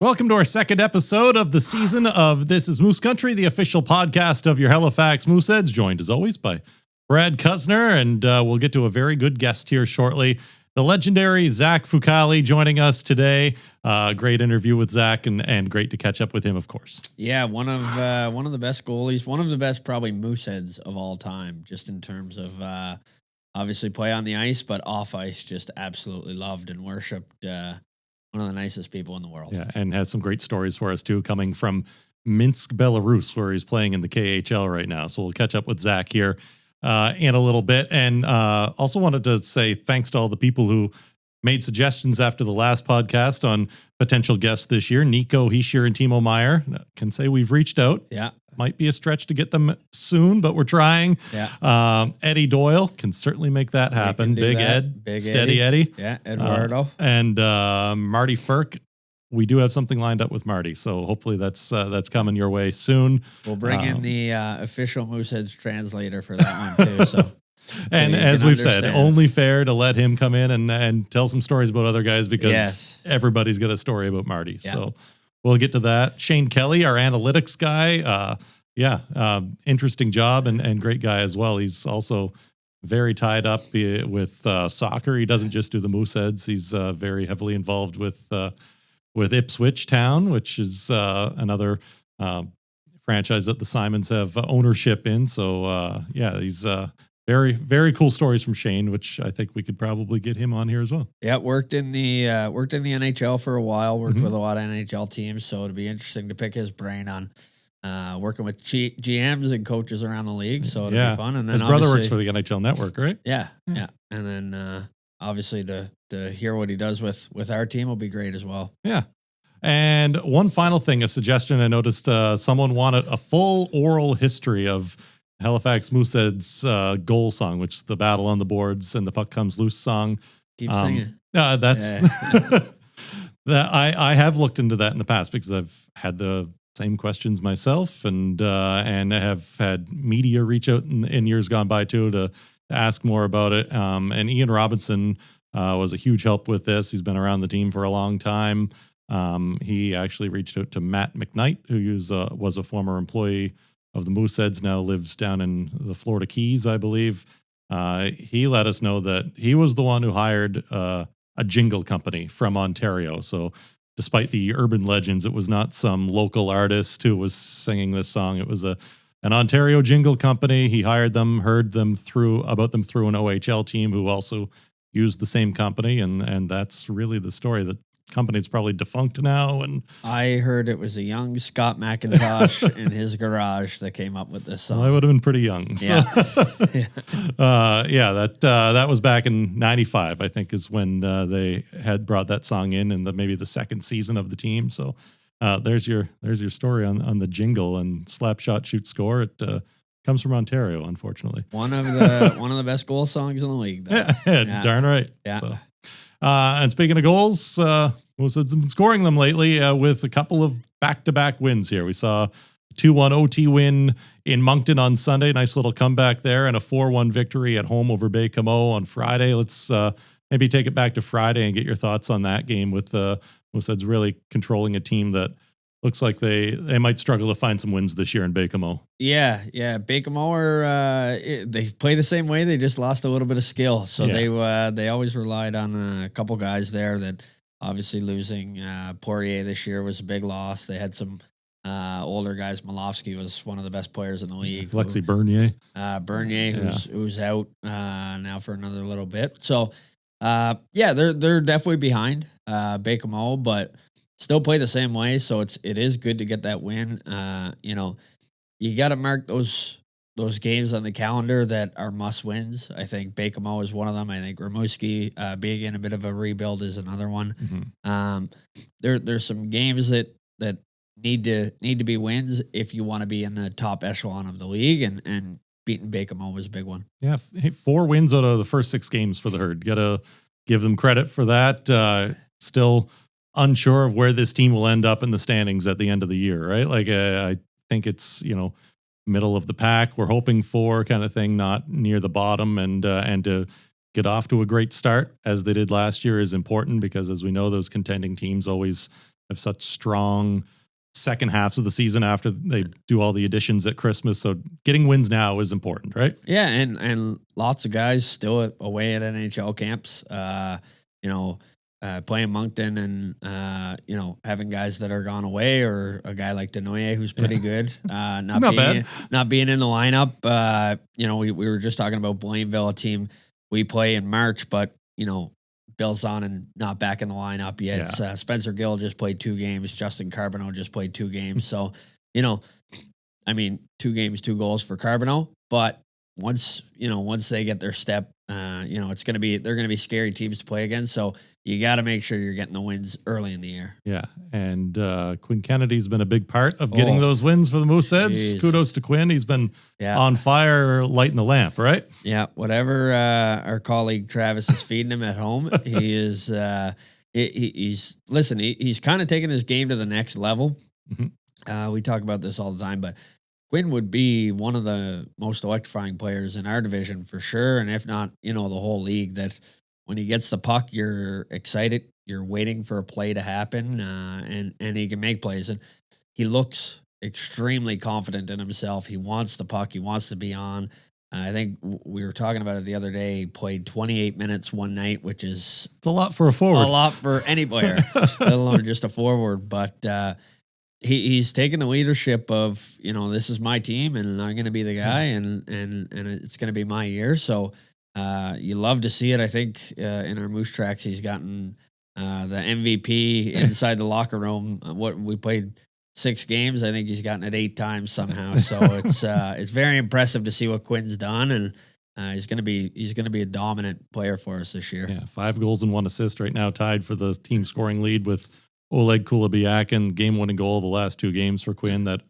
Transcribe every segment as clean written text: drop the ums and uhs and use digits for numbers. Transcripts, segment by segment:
Welcome to our second episode of the season of This is Moose Country, the official podcast of your Halifax Mooseheads, joined as always by Brad Kusner, and we'll get to a very good guest here shortly. The legendary Zach Fucale joining us today. Great interview with Zach, and great to catch up with him, of course. Yeah, one of the best goalies, one of the best probably Mooseheads of all time, just in terms of obviously play on the ice, but off ice, just absolutely loved and worshipped. One of the nicest people in the world. Yeah, and has some great stories for us too, coming from Minsk, Belarus, where he's playing in the KHL right now. So we'll catch up with Zach here in a little bit. And also wanted to say thanks to all the people who made suggestions after the last podcast on potential guests this year. Nico Heischer and Timo Meyer. Can say we've reached out. Yeah. Might be a stretch to get them soon, but we're trying. Yeah. Eddie Doyle can certainly make that happen. Big that. Ed, Big Steady Eddie. Yeah, Eduardo. And Marty Frk. We do have something lined up with Marty, so hopefully that's coming your way soon. We'll bring in the official Mooseheads translator for that one too. So, and as we've said, only fair to let him come in and tell some stories about other guys because everybody's got a story about Marty. Yeah. So we'll get to that. Shane Kelly, our analytics guy, interesting job and great guy as well. He's also very tied up with soccer. He doesn't just do the Mooseheads. He's very heavily involved with Ipswich Town, which is another franchise that the Simons have ownership in. So he's very, very cool stories from Shane, which I think we could probably get him on here as well. Yeah, worked in the NHL for a while. Worked with a lot of NHL teams, so it'd be interesting to pick his brain on working with GMs and coaches around the league. So it'll be fun. And then his brother works for the NHL Network, right? Yeah. And then obviously to hear what he does with our team will be great as well. Yeah. And one final thing, a suggestion I noticed, someone wanted a full oral history of Halifax Mooseheads goal song, which is the Battle on the Boards and the Puck Comes Loose song. Keep singing. That's that I have looked into that in the past because I've had the same questions myself and have had media reach out in years gone by too to ask more about it. And Ian Robinson was a huge help with this. He's been around the team for a long time. He actually reached out to Matt McKnight, who was a former employee of the Mooseheads, now lives down in the Florida Keys, I believe. He let us know that he was the one who hired a jingle company from Ontario. So despite the urban legends, it was not some local artist who was singing this song. It was an Ontario jingle company. He hired them, heard them about them through an OHL team who also used the same company. And that's really the story. The company's probably defunct now. And I heard it was a young Scott McIntosh in his garage that came up with this song. Well, I would have been pretty young. So. Yeah. That was back in 95, I think, is when they had brought that song in maybe the second season of the team. So there's your story on the jingle and slap shot shoot score. It comes from Ontario, unfortunately. One of the best goal songs in the league, though. Yeah. Darn right. Yeah. So. And speaking of goals, Mooseheads have been scoring them lately with a couple of back-to-back wins here. We saw a 2-1 OT win in Moncton on Sunday. Nice little comeback there, and a 4-1 victory at home over Baie-Comeau on Friday. Let's maybe take it back to Friday and get your thoughts on that game with Mooseheads really controlling a team that looks like they might struggle to find some wins this year in Baie-Comeau. Yeah. Baie-Comeau they play the same way. They just lost a little bit of skill. So they always relied on a couple guys there that obviously losing Poirier this year was a big loss. They had some older guys. Malofsky was one of the best players in the league. Lexi Bernier. Who's out now for another little bit. So they're definitely behind Baie-Comeau, but still play the same way, so it is good to get that win. You got to mark those games on the calendar that are must wins. I think Baie-Comeau is one of them. I think Rimouski being in a bit of a rebuild is another one. Mm-hmm. There's some games that need to be wins if you want to be in the top echelon of the league, and beating Baie-Comeau was a big one. Yeah, 4 wins out of the first 6 games for the Herd. Got to give them credit for that. Still unsure of where this team will end up in the standings at the end of the year, right? Like I think it's, middle of the pack we're hoping for kind of thing, not near the bottom, and to get off to a great start as they did last year is important because, as we know, those contending teams always have such strong second halves of the season after they do all the additions at Christmas. So getting wins now is important, right? Yeah, and lots of guys still away at NHL camps. Playing Moncton and having guys that are gone away, or a guy like Denoye who's pretty good. Not being in the lineup. We were just talking about Blainville, a team we play in March, but Bill Zonin not back in the lineup yet. Yeah. Spencer Gill just played 2 games. Justin Carbonneau just played 2 games. So, 2 games, 2 goals for Carbonneau. But once they get their step, they're going to be scary teams to play against. So you got to make sure you're getting the wins early in the year. Yeah. And Quinn Kennedy's been a big part of getting those wins for the Mooseheads. Kudos to Quinn. He's been on fire, lighting the lamp, right? Yeah. Whatever our colleague Travis is feeding him at home, he is. He's kind of taking his game to the next level. Mm-hmm. We talk about this all the time, but Quinn would be one of the most electrifying players in our division for sure. And if not, the whole league, that when he gets the puck, you're excited. You're waiting for a play to happen, and he can make plays. And he looks extremely confident in himself. He wants the puck. He wants to be on. I think we were talking about it the other day. He played 28 minutes one night, which is... It's a lot for a forward. A lot for any player, let alone just a forward. But he's taken the leadership of, this is my team and I'm going to be the guy and it's going to be my year. So you love to see it. I think in our Moose Tracks, he's gotten the MVP inside the locker room. What we played 6 games. I think he's gotten it 8 times somehow. So it's very impressive to see what Quinn's done. And he's going to be a dominant player for us this year. Yeah. 5 goals and 1 assist right now, tied for the team scoring lead with Oleg Kulibiakin, game-winning goal the last 2 games for Quinn. That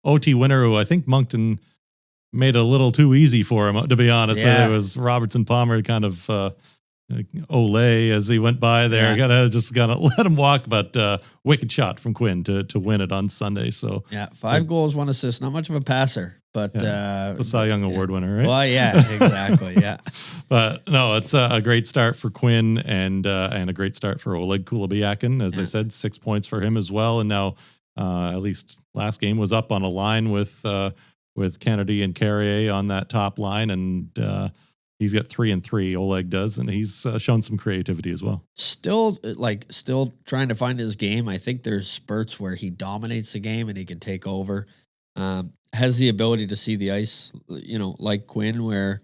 OT winner, who I think Moncton made a little too easy for him, to be honest. Yeah. It was Robertson Palmer kind of Olay as he went by there. Yeah. Gotta let him walk, but wicked shot from Quinn to win it on Sunday. So 5 goals, 1 assist. Not much of a passer, but the Cy Young Award winner, right? Well, yeah, exactly. Yeah. But no, it's a great start for Quinn and a great start for Oleg Kulibiakin. As I said, 6 points for him as well. And now at least last game was up on a line with Kennedy and Carrier on that top line, and he's got 3 and 3. Oleg does, and he's shown some creativity as well. Still trying to find his game. I think there's spurts where he dominates the game and he can take over. Has the ability to see the ice, like Quinn, where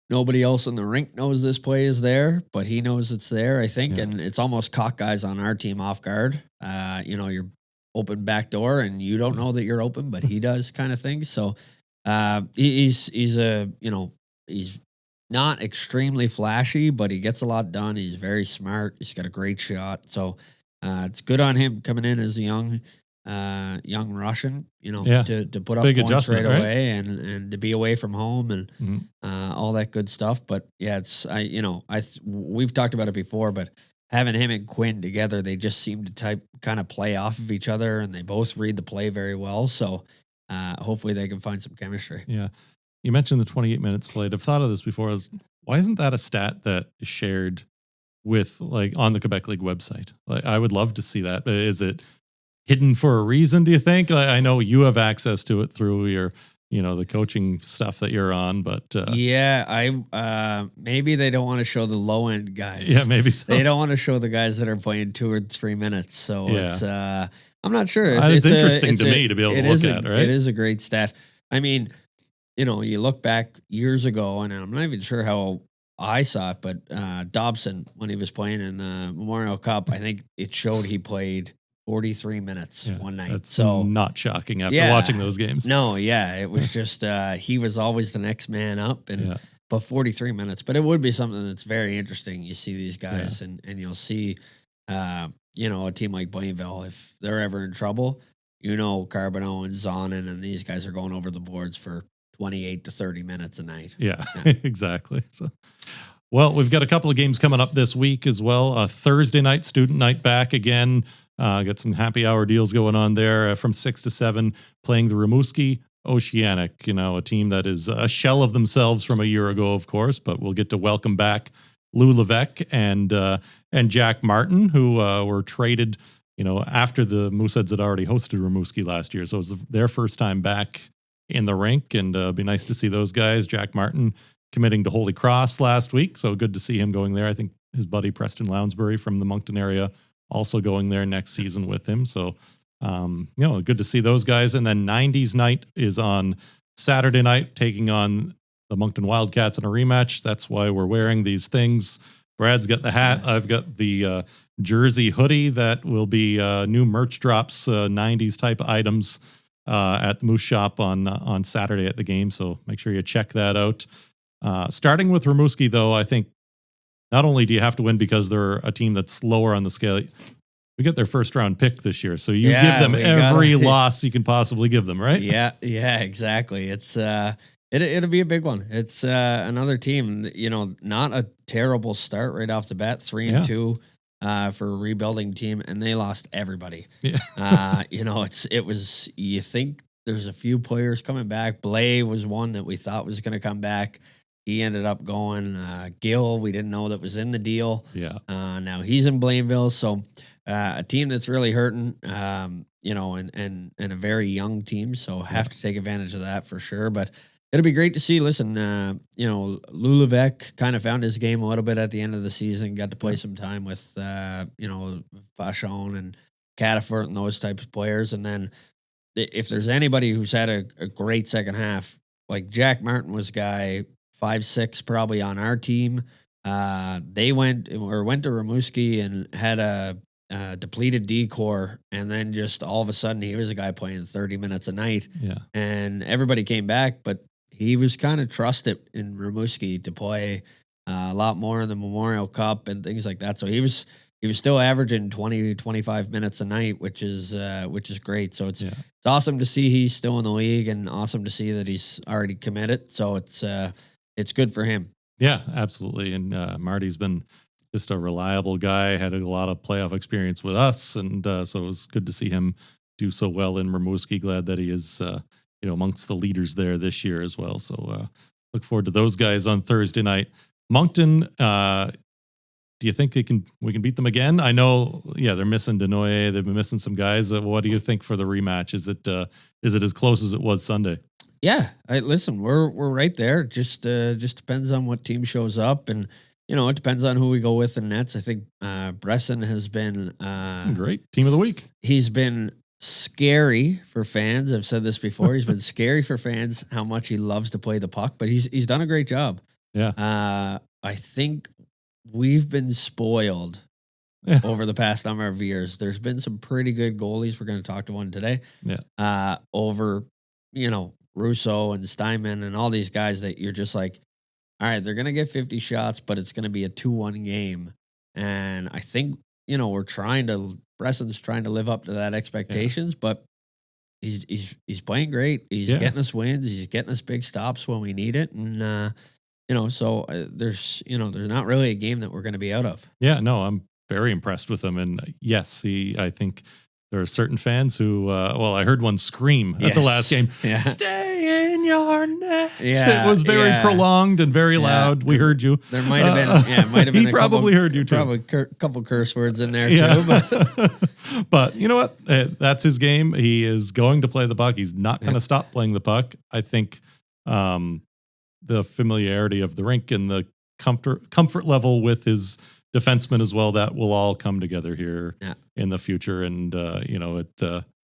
nobody else in the rink knows this play is there, but he knows it's there, I think. Yeah. And it's almost caught guys on our team off guard. You're open back door and you don't know that you're open, but he does, kind of thing. So he's not extremely flashy, but he gets a lot done. He's very smart. He's got a great shot. So it's good on him coming in as a young Russian, to put up points right away and to be away from home and all that good stuff. But yeah, we've talked about it before, but having him and Quinn together, they just seem to kind of play off of each other, and they both read the play very well. So hopefully they can find some chemistry. Yeah. You mentioned the 28 minutes played. I've thought of this before. Why isn't that a stat that is shared with on the Quebec League website? I would love to see that. Is it hidden for a reason, do you think? I know you have access to it through your, the coaching stuff that you're on, but maybe they don't want to show the low end guys. Yeah, maybe so. They don't want to show the guys that are playing 2 or 3 minutes. So it's I'm not sure. It's interesting to me to be able to look at, right? It is a great stat. I mean, you look back years ago, and I'm not even sure how I saw it, but Dobson, when he was playing in the Memorial Cup, I think it showed he played 43 minutes one night. That's so not shocking after watching those games. No, it was just he was always the next man up, but 43 minutes. But it would be something that's very interesting. You see these guys, and you'll see, a team like Blainville, if they're ever in trouble, Carbonneau and Zonin and these guys are going over the boards for 28 to 30 minutes a night. Yeah. Exactly. So, well, we've got a couple of games coming up this week as well. Thursday night, student night back again. Got some happy hour deals going on there from 6 to 7, playing the Rimouski Oceanic, a team that is a shell of themselves from a year ago, of course, but we'll get to welcome back Lou Levesque and Jack Martin, who were traded after the Mooseheads had already hosted Rimouski last year. So it was their first time back in the rink, and it'd be nice to see those guys. Jack Martin committing to Holy Cross last week, so good to see him going there. I think his buddy Preston Lounsbury from the Moncton area also going there next season with him. So, good to see those guys. And then 90s night is on Saturday night, taking on the Moncton Wildcats in a rematch. That's why we're wearing these things. Brad's got the hat. I've got the jersey hoodie that will be new merch drops, 90s type items at the Moose Shop on Saturday at the game. So make sure you check that out. Starting with Rimouski, though, I think not only do you have to win because they're a team that's lower on the scale, we get their first round pick this year. So you give them every loss you can possibly give them, right? Yeah, exactly. It's it'll be a big one. It's another team, not a terrible start right off the bat, 3-2 for a rebuilding team, and they lost everybody. Yeah. You think there's a few players coming back. Blay was one that we thought was going to come back. He ended up going. Gill, we didn't know that was in the deal. Yeah. Now he's in Blainville. So a team that's really hurting, and a very young team. So have to take advantage of that for sure. But it'll be great to see. Listen, Lulevec kind of found his game a little bit at the end of the season, got to play some time with, Vachon and Catafort and those types of players. And then if there's anybody who's had a great second half, like Jack Martin was a guy 5'6", probably on our team. They went to Rimouski and had a depleted D-core, and then just all of a sudden he was a guy playing 30 minutes a night. Yeah. And everybody came back, but he was kind of trusted in Rimouski to play a lot more in the Memorial Cup and things like that. So he was still averaging 20, 25 minutes a night, which is great. So it's awesome to see he's still in the league, and awesome to see that he's already committed. So it's good for him. Yeah, absolutely. And Marty's been just a reliable guy, had a lot of playoff experience with us. And so it was good to see him do so well in Rimouski. Glad that he is, amongst the leaders there this year as well. So look forward to those guys on Thursday night. Moncton, do you think we can beat them again? I know, they're missing Denoye. They've been missing some guys. What do you think for the rematch? Is it as close as it was Sunday? Yeah, listen, we're right there. Just depends on what team shows up, and it depends on who we go with in nets. I think Bresson has been great team of the week. He's been scary for fans. I've said this before. He's been scary for fans how much he loves to play the puck, but he's done a great job. Yeah, I think we've been spoiled over the past number of years. There's been some pretty good goalies. We're going to talk to one today. Yeah, over Russo and Steinman and all these guys that you're just like, all right, they're going to get 50 shots, but it's going to be a 2-1 game. And I think, Bresson's trying to live up to that expectations, but he's playing great. He's getting us wins. He's getting us big stops when we need it. And, there's not really a game that we're going to be out of. Yeah, no, I'm very impressed with him. And yes, I think there are certain fans who, I heard one scream at the last game, stay in your net. Yeah, it was very prolonged and very loud. We heard you. There might have been, he probably heard you too. Probably a couple curse words in there too. But. But you know what? That's his game. He is going to play the puck. He's not going to stop playing the puck. I think the familiarity of the rink and the comfort level with his defenseman as well, that will all come together here in the future. And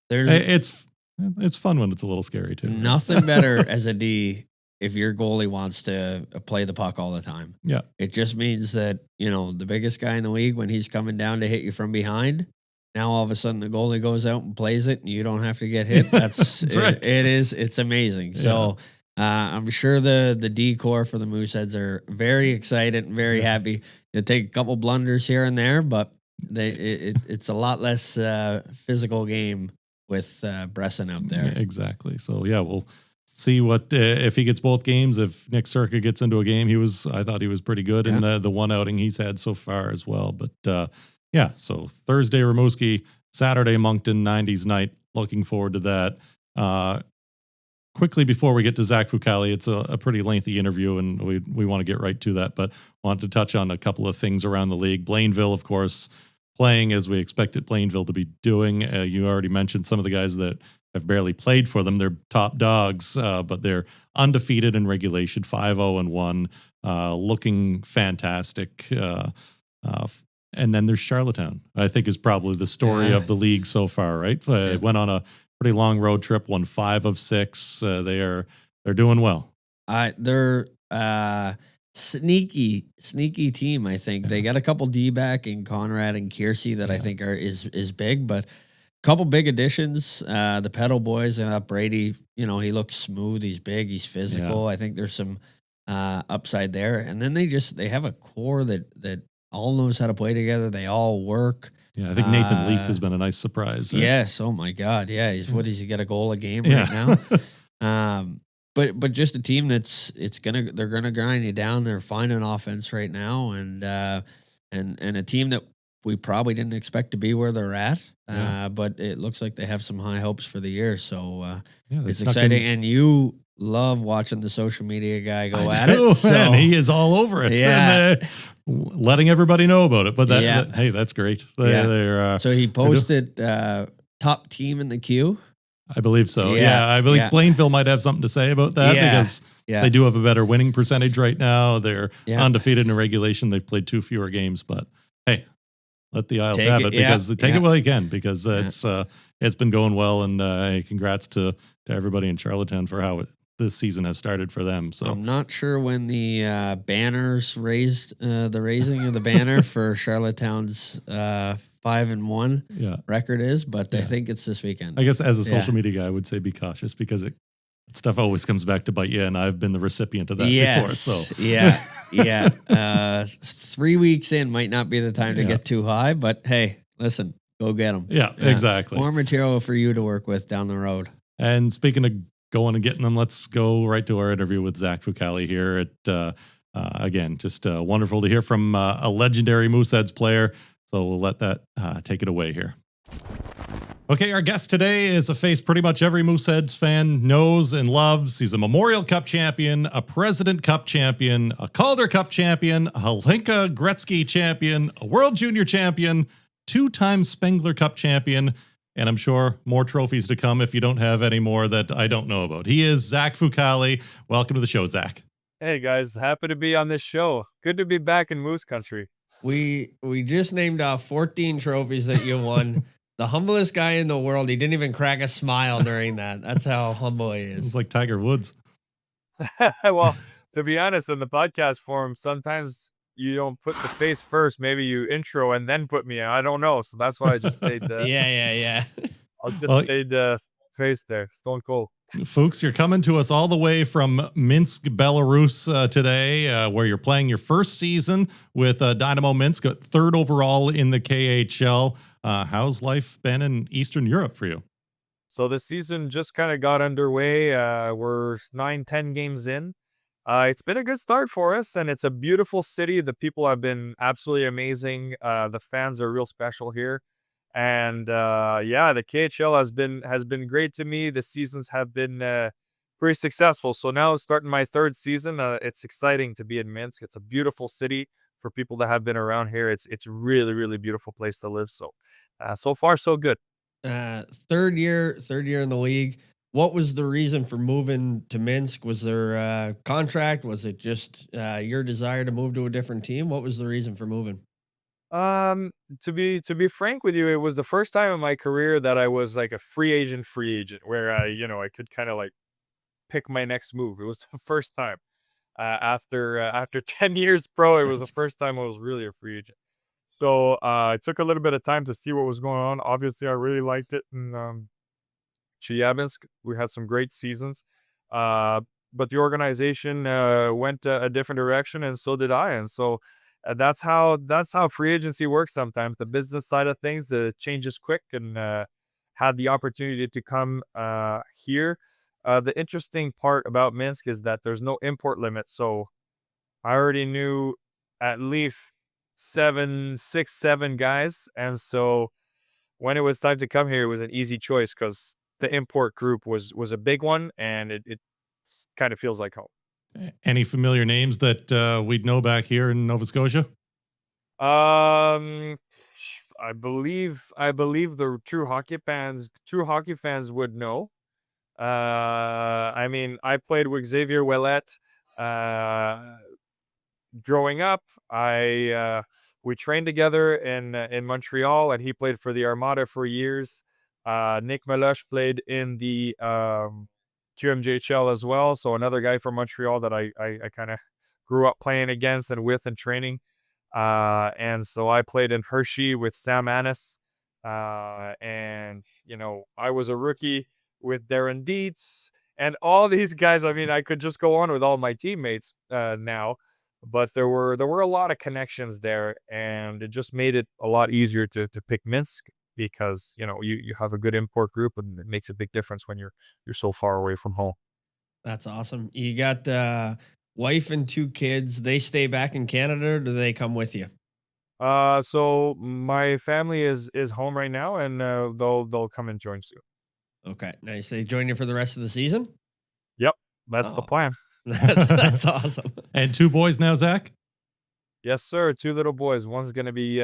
it's fun when it's a little scary too. Nothing better as a D if your goalie wants to play the puck all the time. Yeah, it just means that the biggest guy in the league, when he's coming down to hit you from behind, now all of a sudden the goalie goes out and plays it, and you don't have to get hit. That's right. It's amazing. So. I'm sure the D core for the Mooseheads are very excited and very happy. They take a couple blunders here and there, but it's a lot less physical game with Bresson out there. Yeah, exactly. So we'll see what if he gets both games. If Nick Circa gets into a game, I thought he was pretty good in the one outing he's had so far as well. But so Thursday Rimouski, Saturday Moncton, 90s night. Looking forward to that. Quickly before we get to Zach Fucale, it's a pretty lengthy interview, and we want to get right to that, but wanted to touch on a couple of things around the league. Blainville, of course, playing as we expected Plainville to be doing. You already mentioned some of the guys that have barely played for them. They're top dogs, but they're undefeated in regulation, 5-0-1, looking fantastic. And then there's Charlottetown, I think is probably the story of the league so far, right? Went on a pretty long road trip, won 5 of 6. They're doing well. They're sneaky team. I think they got a couple D-back in Conrad and Kiersey that I think is big, but a couple big additions. The Pedal boys and Brady, he looks smooth. He's big. He's physical. I think there's some upside there. And then they have a core that all knows how to play together. They all work. Yeah, I think Nathan Leak has been a nice surprise. Right? Yes. Oh my God. Yeah. What does he get, a goal a game right now? But just a team they're gonna grind you down. They're finding offense right now, and a team that we probably didn't expect to be where they're at. But it looks like they have some high hopes for the year. So it's exciting, and you love watching the social media guy go at it. So man, he is all over it. Yeah. And, letting everybody know about it. But hey, that's great. They're so he posted top team in the queue. I believe so. Yeah, I believe Plainville might have something to say about that because they do have a better winning percentage right now. They're undefeated in regulation. They've played 2 fewer games, but hey, let the Isles have it because take it while you can because it's been going well. And hey, congrats to everybody in Charlottetown for how this season has started for them. So I'm not sure when the banners raised the raising of the banner for Charlottetown's 5-1 record is, but I think it's this weekend. I guess as a social media guy, I would say be cautious because stuff always comes back to bite you, and I've been the recipient of that before. So 3 weeks in might not be the time to get too high, but hey, listen, go get them. Yeah, exactly. More material for you to work with down the road. And speaking of going and getting them, let's go right to our interview with Zach Fucale here. Again, just wonderful to hear from a legendary Mooseheads player. So we'll let that take it away here. Okay, our guest today is a face pretty much every Mooseheads fan knows and loves. He's a Memorial Cup champion, a President Cup champion, a Calder Cup champion, a Hlinka Gretzky champion, a World Junior champion, 2-time Spengler Cup champion, and I'm sure more trophies to come if you don't have any more that I don't know about. He is Zach Fucale. Welcome to the show, Zach. Hey, guys. Happy to be on this show. Good to be back in Moose Country. We just named off 14 trophies that you won. The humblest guy in the world. He didn't even crack a smile during that. That's how humble he is. It's like Tiger Woods. Well, to be honest, in the podcast forum, sometimes you don't put the face first. Maybe you intro and then put me in. I don't know. So that's why I just stayed I'll just stayed face there. Stone cold. Folks, you're coming to us all the way from Minsk, Belarus today, where you're playing your first season with Dinamo Minsk, 3rd overall in the KHL. How's life been in Eastern Europe for you? So the season just kind of got underway. We're 9-10 games in. It's been a good start for us, and it's a beautiful city. The people have been absolutely amazing. The fans are real special here. And the KHL has been great to me. The seasons have been pretty successful. So now starting my 3rd season, it's exciting to be in Minsk. It's a beautiful city for people that have been around here. It's really, really beautiful place to live. So so far so good. Third year in the league. What was the reason for moving to Minsk? Was there a contract? Was it just your desire to move to a different team? What was the reason for moving? To be frank with you, it was the first time in my career that I was like a free agent, where I could kind of like pick my next move. It was the first time after 10 years pro. It was the first time I was really a free agent. So it took a little bit of time to see what was going on. Obviously, I really liked it in Chelyabinsk. We had some great seasons. But the organization went a different direction, and so did I. And so that's how free agency works sometimes. The business side of things changes quick, and had the opportunity to come here. The interesting part about Minsk is that there's no import limit. So I already knew at least 7 guys. And so when it was time to come here, it was an easy choice because the import group was a big one, and it kind of feels like home. Any familiar names that we'd know back here in Nova Scotia? I I believe the true hockey fans would know. I mean, I played with Xavier Ouellet. Uh, Growing up, I we trained together in Montreal, and he played for the Armada for years. Nick Meloche played in the QMJHL as well, so another guy from Montreal that I kind of grew up playing against and with and training. And so I played in Hershey with Sam Annis. And, I was a rookie with Darren Dietz and all these guys. I mean, I could just go on with all my teammates now, but there were a lot of connections there, and it just made it a lot easier to pick Minsk because, you have a good import group, and it makes a big difference when you're so far away from home. That's awesome. You got wife and 2 kids. They stay back in Canada, or do they come with you? So my family is home right now, and they'll come and join soon. Okay, nice. They join you for the rest of the season? Yep, that's the Oh, plan. that's awesome. And 2 boys now, Zach? Yes, sir. 2 little boys. One's gonna be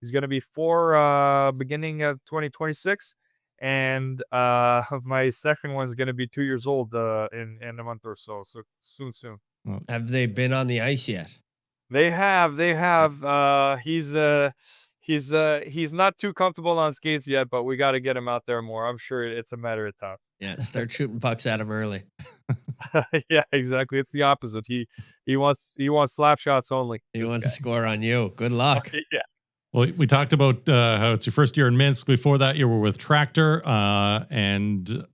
he's gonna be 4 beginning of 2026, and my second one's gonna be 2 years old in a month or so. So soon. Well, Have they been on the ice yet? They have. He's not too comfortable on skates yet, but we got to get him out there more. I'm sure it's a matter of time. Yeah, start shooting pucks at them early. Yeah, exactly. It's the opposite. He wants slap shots only. He This wants to guy. score on you. Good luck. Yeah. well, we talked about how it's your first year in Minsk. Before that, you were with Tractor, and a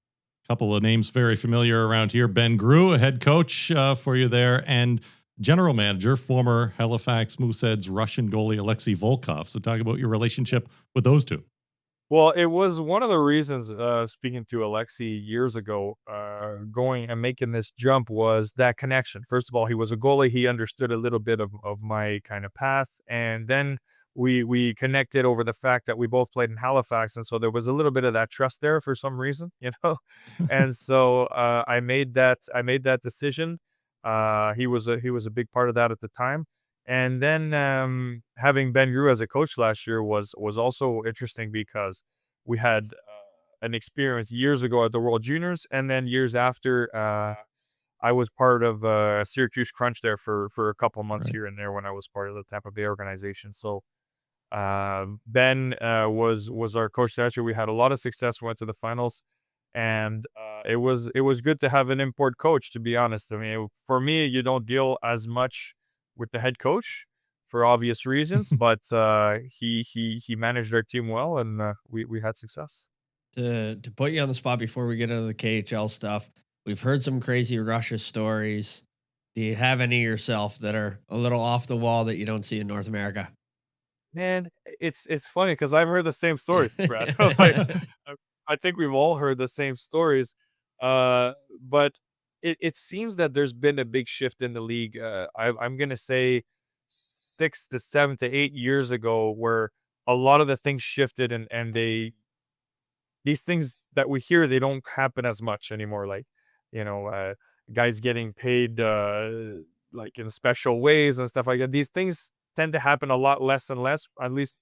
couple of names very familiar around here. Ben Grew, a head coach for you there, and general manager, former Halifax Mooseheads Russian goalie Alexei Volkov. So talk about your relationship with those 2. Well, it was one of the reasons, speaking to Alexei years ago, going and making this jump was that connection. First of all, he was a goalie. He understood a little bit of my kind of path. And then we connected over the fact that we both played in Halifax. And so there was a little bit of that trust there for some reason, And so I made that decision. He was a big part of that at the time. And then having Ben Grew as a coach last year was also interesting because we had an experience years ago at the World Juniors, and then years after, I was part of Syracuse Crunch there for a couple months Right. here and there when I was part of the Tampa Bay organization. So Ben was our coach last year. We had a lot of success. We went to the finals, and it was good to have an import coach. To be honest, I mean, for me, you don't deal as much with the head coach for obvious reasons, but he managed our team well, and we had success. To put you on the spot before we get into the KHL stuff, we've heard some crazy Russia stories. Do you have any yourself that are a little off the wall that you don't see in North America? Man, it's funny because I've heard the same stories, Brad. Like, I think we've all heard the same stories, but it seems that there's been a big shift in the league. I'm gonna say 6 to 7 to 8 years ago, where a lot of the things shifted, and these things that we hear, they don't happen as much anymore. Like, you know, uh, guys getting paid like in special ways and stuff like that. These things tend to happen a lot less and less, at least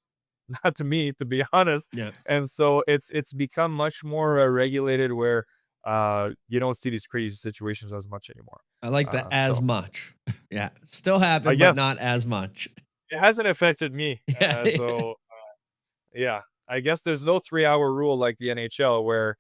not to me, to be honest. Yeah. And so it's become much more regulated, where you don't see these crazy situations as much anymore. I like the as So much. Yeah. Still I happen, but guess not as much. it hasn't affected me. Yeah. So yeah, I guess there's no 3-hour rule like the NHL, where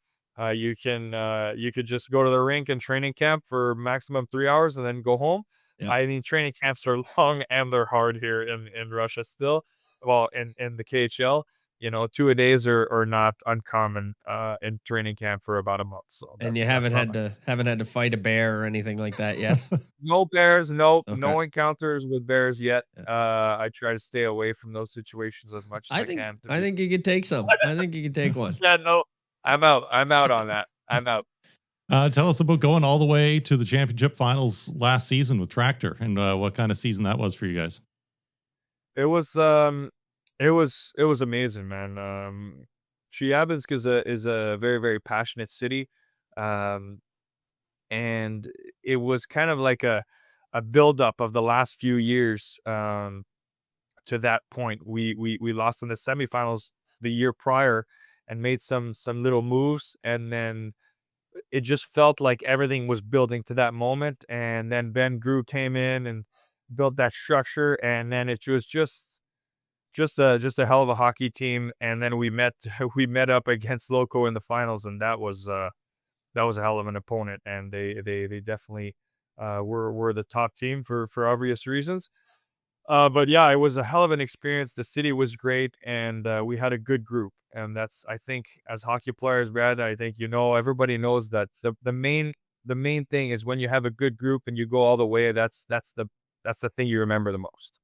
you could just go to the rink and training camp for maximum 3 hours and then go home. Yeah. I mean, training camps are long and they're hard here in Russia still. Well, in the KHL, 2 a days are not uncommon in training camp for about a month. So And you that's haven't not haven't had to fight a bear or anything like that yet? no bears, no Okay. no encounters with bears yet. Yeah. I try to stay away from those situations as much as I I think can. I think you could take some. I think you could take one. Yeah, no, I'm out. I'm out on that. I'm out. Tell us about going all the way to the championship finals last season with Tractor, and what kind of season that was for you guys. It was it was amazing, man. Chelyabinsk is a very, very passionate city. Um and it was kind of like a buildup of the last few years, to that point. We lost in the semifinals the year prior and made some little moves, and then it just felt like everything was building to that moment. And then Ben Grew came in and built that structure, and then it was just a hell of a hockey team. And then we met we met up against Loco in the finals, and that was a hell of an opponent. And they definitely were the top team for obvious reasons. But yeah, it was a hell of an experience. The city was great, and we had a good group. And that's, I think, as hockey players, Brad, I think everybody knows that the main thing is when you have a good group and you go all the way. That's the thing you remember the most.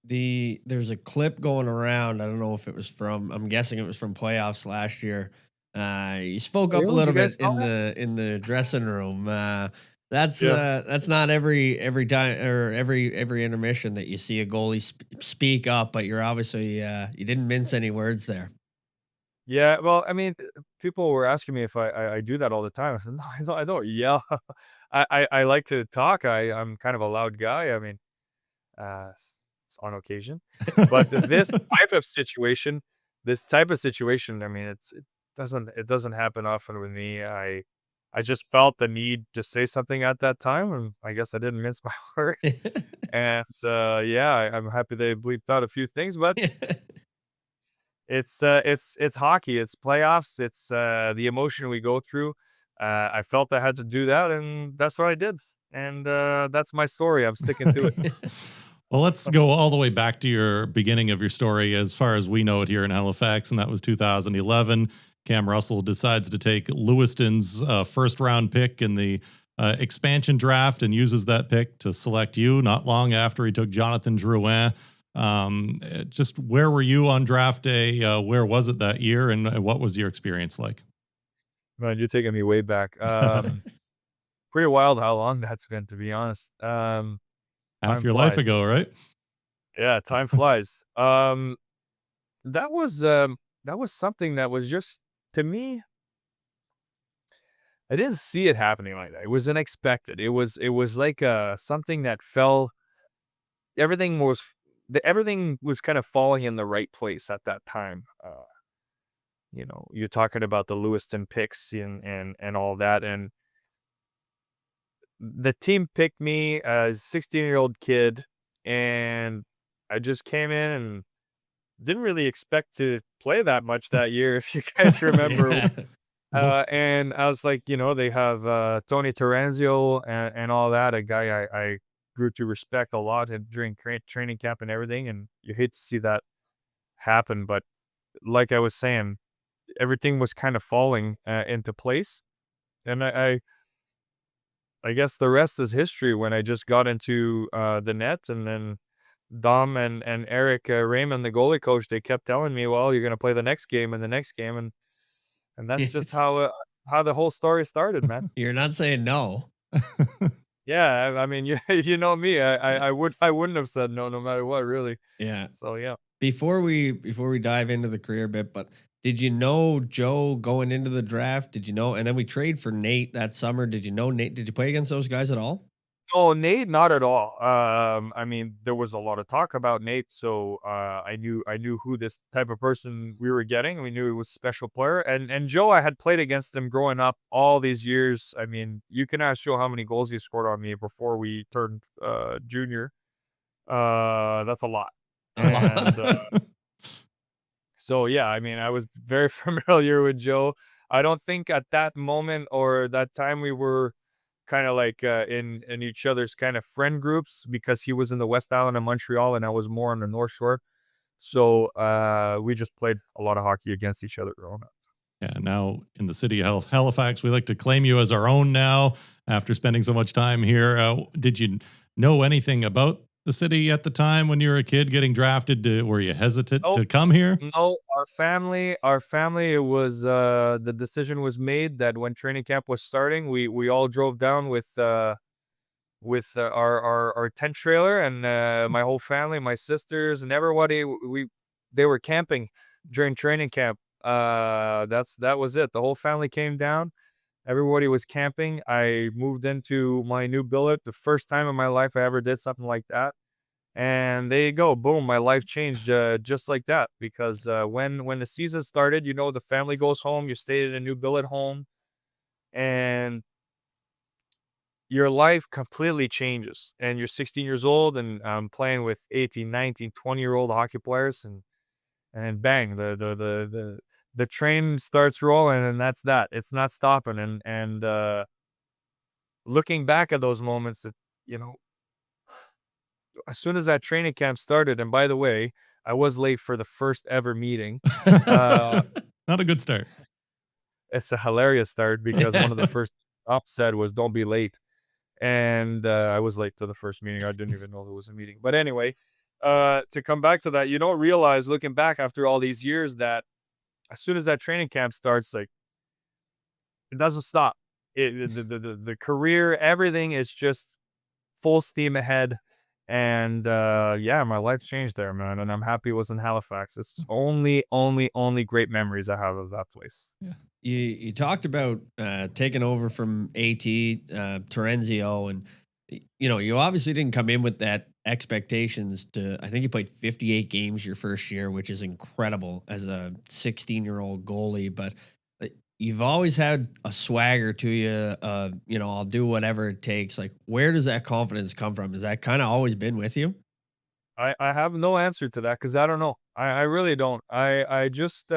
There's a clip going around. I don't know if it was from. I'm guessing it was from playoffs last year. You spoke up a Really? little You guys bit in saw that? the dressing room. Yeah. That's not every time or every intermission that you see a goalie speak up, but you're obviously you didn't mince any words there. Yeah, well, I mean, people were asking me if I do that all the time. I said, no, I don't yell. I like to talk. I'm kind of a loud guy. I mean, on occasion. But this type of situation, I mean, it doesn't happen often with me. I just felt the need to say something at that time, and I guess I didn't mince my words. And yeah, I'm happy they bleeped out a few things, but it's hockey, it's playoffs, it's the emotion we go through. I felt I had to do that, and that's what I did. And that's my story. I'm sticking to it. Well, let's go all the way back to your beginning of your story as far as we know it here in Halifax, and that was 2011. Cam Russell decides to take Lewiston's first round pick in the expansion draft and uses that pick to select you not long after he took Jonathan Drouin. Just where were you on draft day? Where was it that year, and what was your experience like? Man, you're taking me way back. Pretty wild how long that's been, to be honest. Half Time your life flies. ago, right? Yeah, time flies. That was something that was just, to me, I didn't see it happening like that. It was unexpected. It was like something that fell. Everything was everything was kind of falling in the right place at that time. You're talking about the Lewiston picks and all that, and the team picked me as a 16-year-old kid, and I just came in and didn't really expect to play that much that year, if you guys remember. And I was like, they have Tony Terenzio and all that, a guy I grew to respect a lot during training camp and everything. And you hate to see that happen, but like I was saying, everything was kind of falling into place. And I guess the rest is history. When I just got into the net, and then Dom and Eric Raymond, the goalie coach, they kept telling me, "Well, you're gonna play the next game and the next game," and that's just how the whole story started, man. You're not saying no. Yeah, I mean, you know me, I wouldn't have said no, no matter what, really. Yeah. So yeah. Before we dive into the career bit, but did you know Joe going into the draft? Did you know? And then we trade for Nate that summer. Did you know Nate? Did you play against those guys at all? Oh, Nate, not at all. I mean, there was a lot of talk about Nate, so I knew who this type of person we were getting. We knew he was a special player, and Joe, I had played against him growing up all these years. I mean, you can ask Joe how many goals he scored on me before we turned junior. That's a lot. And so yeah, I mean, I was very familiar with Joe. I don't think at that moment or that time we were kind of like in each other's kind of friend groups, because he was in the West Island of Montreal and I was more on the North Shore. So we just played a lot of hockey against each other growing up. Yeah, now in the city of Halifax, we like to claim you as our own now after spending so much time here. Did you know anything about the city at the time when you were a kid getting drafted? Were you hesitant Oh, to come here? no, our family, it was the decision was made that when training camp was starting, we all drove down with our tent trailer, and my whole family, my sisters and everybody, they were camping during training camp. That was it. The whole family came down. Everybody was camping. I moved into my new billet. The first time in my life I ever did something like that. And there you go, boom, my life changed just like that. Because when the season started, the family goes home, you stay in a new billet home, and your life completely changes. And you're 16 years old, and I'm playing with 18, 19, 20-year-old hockey players, and bang, the train starts rolling, and that's that. It's not stopping. And looking back at those moments, you know, as soon as that training camp started, and by the way, I was late for the first ever meeting. Not a good start. It's a hilarious start because one of the first up said was, "Don't be late." And I was late to the first meeting. I didn't even know there was a meeting. But anyway, to come back to that, you don't realize looking back after all these years that as soon as that training camp starts, like, it doesn't stop. The career, everything is just full steam ahead. And yeah, my life changed there, man. And I'm happy it was in Halifax. It's only great memories I have of that place. Yeah. You talked about taking over from AT Terenzio, and you obviously didn't come in with that expectations to. I think you played 58 games your first year, which is incredible as a 16-year-old goalie. But you've always had a swagger to you. I'll do whatever it takes. Like, where does that confidence come from? Has that kind of always been with you? I have no answer to that because I don't know. I really don't. I just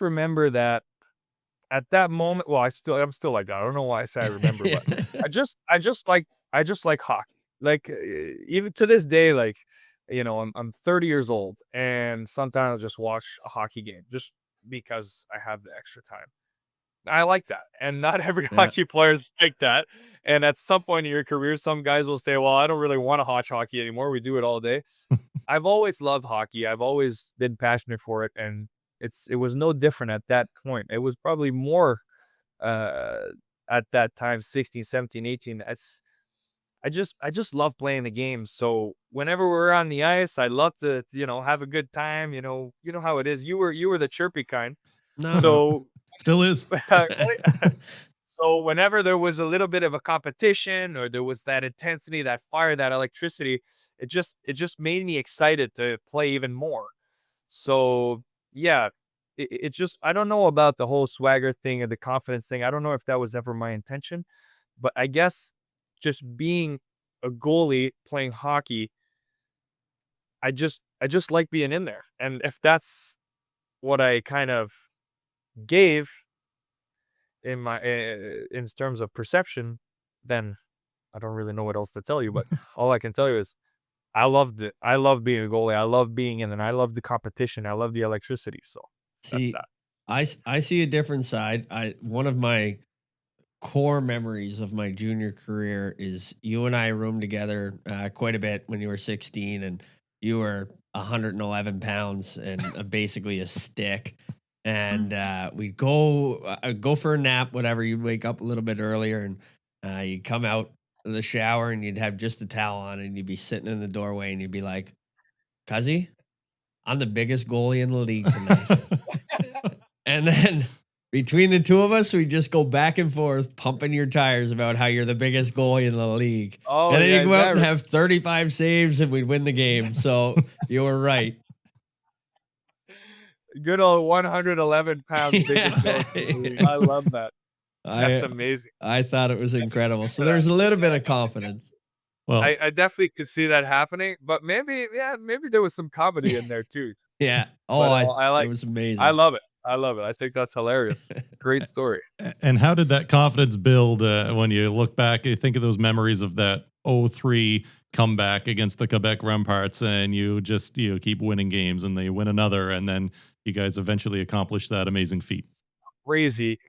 remember that at that moment. Well, I'm still like that. I don't know why I say I remember, but I just like hockey. Like, even to this day, like, I'm 30 years old, and sometimes I'll just watch a hockey game just because I have the extra time. I like that, and not every Yeah. hockey player is like that. And at some point in your career, some guys will say, "Well, I don't really want to watch hockey anymore. We do it all day." I've always loved hockey. I've always been passionate for it, and it was no different at that point. It was probably more uh, at that time, 16, 17, 18. I just love playing the game. So whenever we're on the ice, I love to, have a good time. You know how it is. You were the chirpy kind. No. So Still is. so whenever there was a little bit of a competition, or there was that intensity, that fire, that electricity, it just made me excited to play even more. So yeah, it just, I don't know about the whole swagger thing and the confidence thing. I don't know if that was ever my intention, but I guess just being a goalie playing hockey, I just like being in there. And if that's what I kind of gave in terms of perception, then I don't really know what else to tell you. But all I can tell you is I loved it. I love being a goalie. I love being in, and I love the competition. I love the electricity. So that's See, that. I see a different side. One of my core memories of my junior career is you and I roomed together quite a bit when you were 16, and you were 111 pounds and basically a stick. And we'd go for a nap, whatever. You'd wake up a little bit earlier, and you'd come out of the shower, and you'd have just a towel on, and you'd be sitting in the doorway, and you'd be like, "Cuzzy, I'm the biggest goalie in the league tonight." And then between the two of us, we just go back and forth pumping your tires about how you're the biggest goalie in the league. Oh, And then yeah, you go out and that- have 35 saves and we'd win the game. So you were right. good old 111 pounds biggest Yeah. goalie in the league. I love that. That's I amazing. I thought it was incredible. So there's a little bit of confidence. Well, I definitely could see that happening, but maybe there was some comedy in there too. Yeah. Oh, But it was amazing. I love it. I love it. I think that's hilarious. Great story. and how did that confidence build when you look back? You think of those memories of that 03 comeback against the Quebec Remparts, and you just keep winning games, and they win another, and then you guys eventually accomplish that amazing feat. Crazy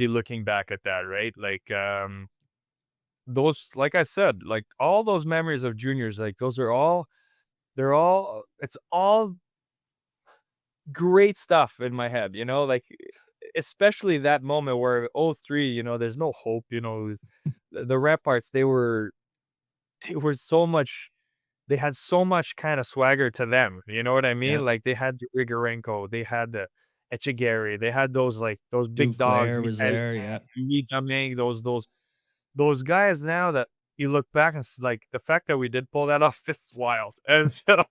looking back at that, right? Like, those, like I said, like all those memories of juniors, like those are all, it's all great stuff in my head, like, especially that moment where 03, there's no hope, it was, the Remparts, they were so much, they had so much kind of swagger to them, you know what I mean? Yeah. Like, they had the Grigorenko, they had the Echegari, they had those, like, those big dogs, Duclair was there. Yeah. those guys now that you look back and it's like the fact that we did pull that off is wild. And so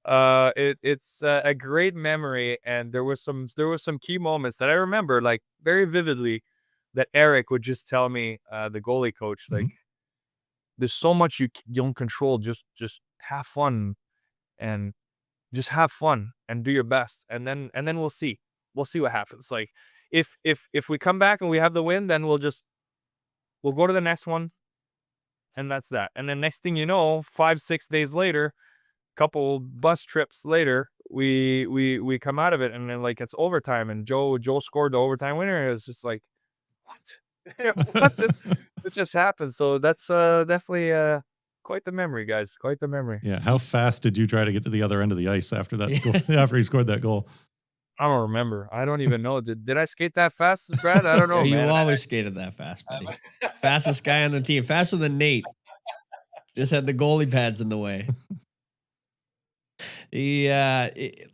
it's a great memory, and there was some key moments that I remember like very vividly that Eric would just tell me, the goalie coach, like there's so much you don't control. Just have fun and just have fun and do your best, and then we'll see what happens. Like if we come back and we have the win, then we'll go to the next one, and that's that. And then next thing you know, 5-6 days later, couple bus trips later, we come out of it, and then like it's overtime, and Joe scored the overtime winner. It was just like, what? What just it just happened? So that's definitely quite the memory, guys. Quite the memory. Yeah. How fast did you try to get to the other end of the ice after that score, after he scored that goal? I don't remember. I don't even know. Did I skate that fast, Brad? I don't know, You man. always skated that fast, buddy. Fastest guy on the team, faster than Nate. Just had the goalie pads in the way.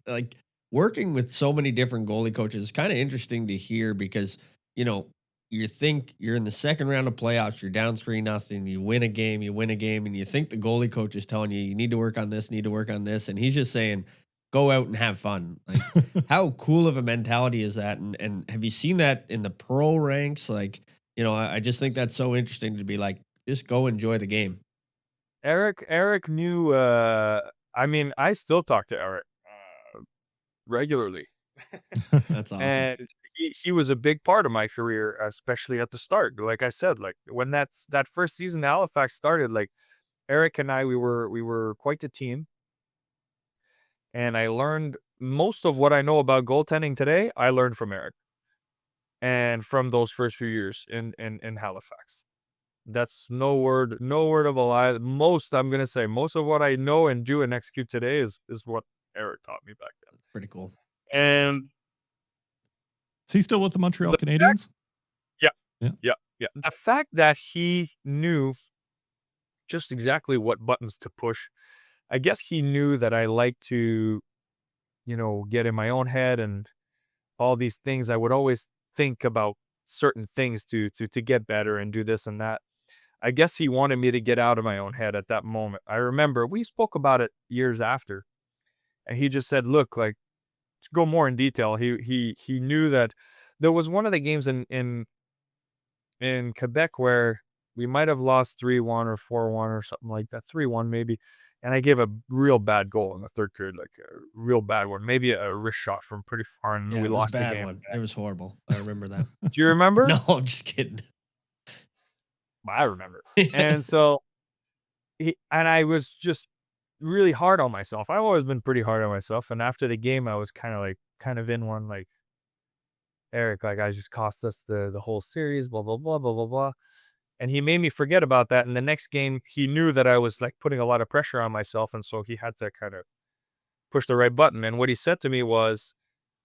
Like working with so many different goalie coaches is kind of interesting to hear because, you think you're in the second round of playoffs, you're down 3-0, you win a game, and you think the goalie coach is telling you need to work on this, and he's just saying, go out and have fun. Like, how cool of a mentality is that? And have you seen that in the pro ranks? Like, I just think that's so interesting to be like, just go enjoy the game. Eric knew. I mean, I still talk to Eric regularly. That's awesome. And he was a big part of my career, especially at the start. Like I said, like when that first season Halifax started, like Eric and I, we were quite the team. And I learned most of what I know about goaltending today. I learned from Eric, and from those first few years in Halifax. That's no word of a lie. I'm gonna say most of what I know and do and execute today is what Eric taught me back then. Pretty cool. And Is he still with the Montreal Canadiens? Yeah. The fact that he knew just exactly what buttons to push, I guess he knew that I like to, get in my own head and all these things. I would always think about certain things to get better and do this and that. I guess he wanted me to get out of my own head at that moment. I remember we spoke about it years after, and he just said, look, like, to go more in detail, he knew that there was one of the games in Quebec where we might have lost 3-1 or 4-1 or something like that, 3-1 maybe, and I gave a real bad goal in the third period, like a real bad one, maybe a wrist shot from pretty far, and we lost the game. One. It was horrible. I remember that. Do you remember? No, I'm just kidding. I remember. And so I was just really hard on myself. I've always been pretty hard on myself. And after the game, I was kind of in one, like, Eric, like, I just cost us the whole series, blah, blah, blah, blah, blah, blah. And he made me forget about that. And the next game, he knew that I was like putting a lot of pressure on myself. And so he had to kind of push the right button. And what he said to me was,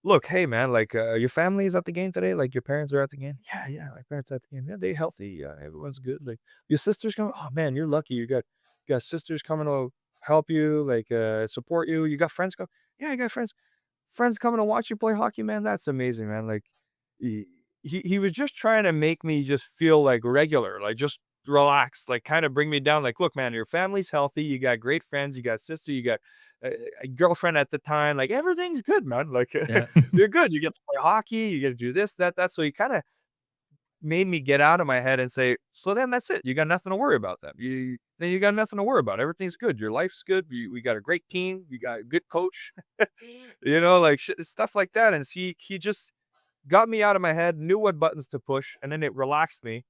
look, hey man, like, your family is at the game today? Like, your parents are at the game? Yeah, my parents are at the game. Yeah, they healthy. Yeah, everyone's good. Like, your sister's coming? Oh man, you're lucky. You got sisters coming to help you, like, support you. You got friends coming? Yeah, I got friends coming to watch you play hockey, man. That's amazing, man. Like, he was just trying to make me just feel like regular, like just relax, like kind of bring me down. Like, look, man, your family's healthy. You got great friends. You got sister. You got a girlfriend at the time. Like, everything's good, man. Like, you're good. You get to play hockey. You get to do this, that. So he kind of made me get out of my head and say, so then that's it. You got nothing to worry about then. You got nothing to worry about. Everything's good. Your life's good. We got a great team. You got a good coach, like stuff like that. And he just got me out of my head, knew what buttons to push, and then it relaxed me.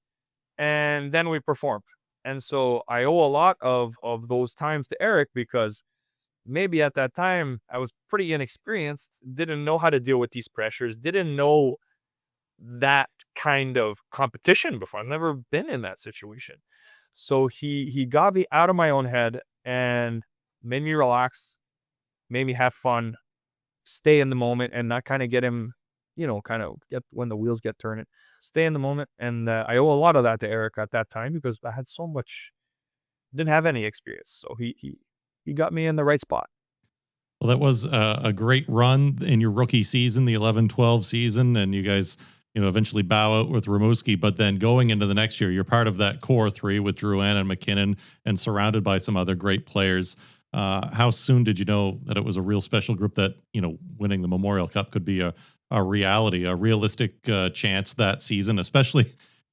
And then we performed. And so I owe a lot of those times to Eric, because maybe at that time I was pretty inexperienced, didn't know how to deal with these pressures, didn't know that kind of competition before. I've never been in that situation. So he got me out of my own head and made me relax, made me have fun, stay in the moment, and not kind of get him, kind of get when the wheels get turning, stay in the moment. And I owe a lot of that to Eric at that time, because I had didn't have any experience. So he got me in the right spot. Well, that was a great run in your rookie season, the 11-12 season, and you guys eventually bow out with Rimouski, but then going into the next year, you're part of that core three with Drouin and McKinnon and surrounded by some other great players. How soon did you know that it was a real special group that, winning the Memorial Cup could be a reality, a realistic chance that season, especially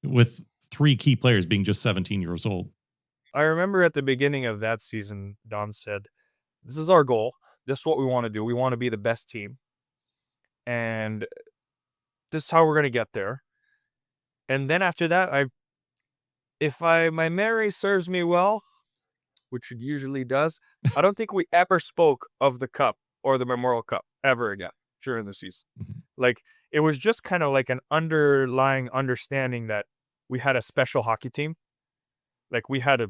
with three key players being just 17 years old? I remember at the beginning of that season, Don said, "This is our goal. This is what we want to do. We want to be the best team. And this is how we're going to get there." And then after that, if my memory serves me well, which it usually does, I don't think we ever spoke of the cup or the Memorial Cup ever again during the season. Mhm. Like, it was just kind of like an underlying understanding that we had a special hockey team. Like, we had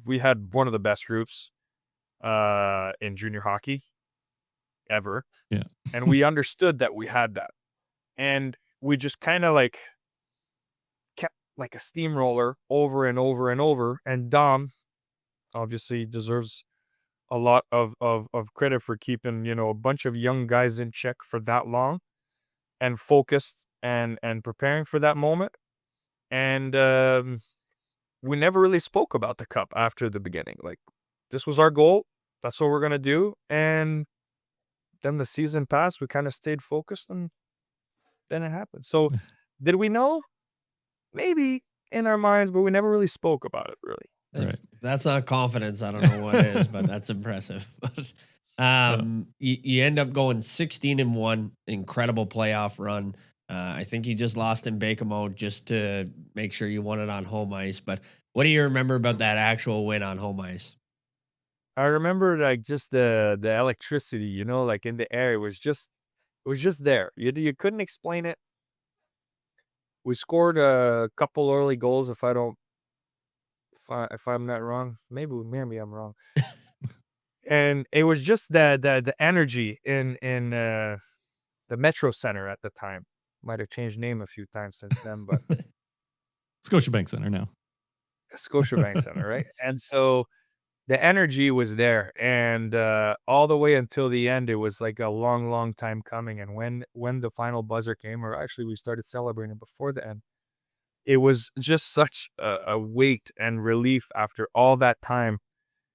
one of the best groups in junior hockey ever. Yeah. And we understood that we had that. And we just kind of like kept like a steamroller over and over and over. And Dom obviously deserves a lot of credit for keeping, a bunch of young guys in check for that long and focused and preparing for that moment. And we never really spoke about the cup after the beginning. Like, this was our goal. That's what we're going to do. And then the season passed. We kind of stayed focused and then it happened. So did we know? Maybe in our minds, but we never really spoke about it, really. Right. If that's not confidence, I don't know what is, but that's impressive. You end up going 16-1, incredible playoff run. I think you just lost in Bakemo just to make sure you won it on home ice. But what do you remember about that actual win on home ice? I remember like just the electricity, like in the air. It was just there. You couldn't explain it. We scored a couple early goals. If I'm not wrong, maybe I'm wrong. And it was just the energy in the Metro Center at the time. Might have changed name a few times since then, but Scotiabank Center now. Scotiabank Center, right? And so the energy was there, and all the way until the end, it was like a long, long time coming. And when the final buzzer came, or actually we started celebrating before the end, it was just such a weight and relief after all that time.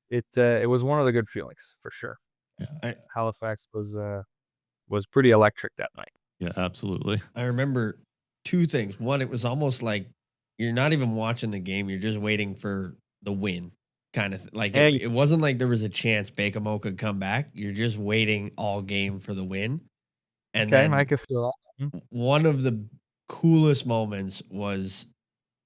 It was one of the good feelings for sure. Yeah. Halifax was pretty electric that night. Yeah, absolutely. I remember two things. One, it was almost like you're not even watching the game. You're just waiting for the win kind of like Hey. it wasn't like there was a chance Bakemo could come back. You're just waiting all game for the win. And Okay, then I could feel that. one of the coolest moments was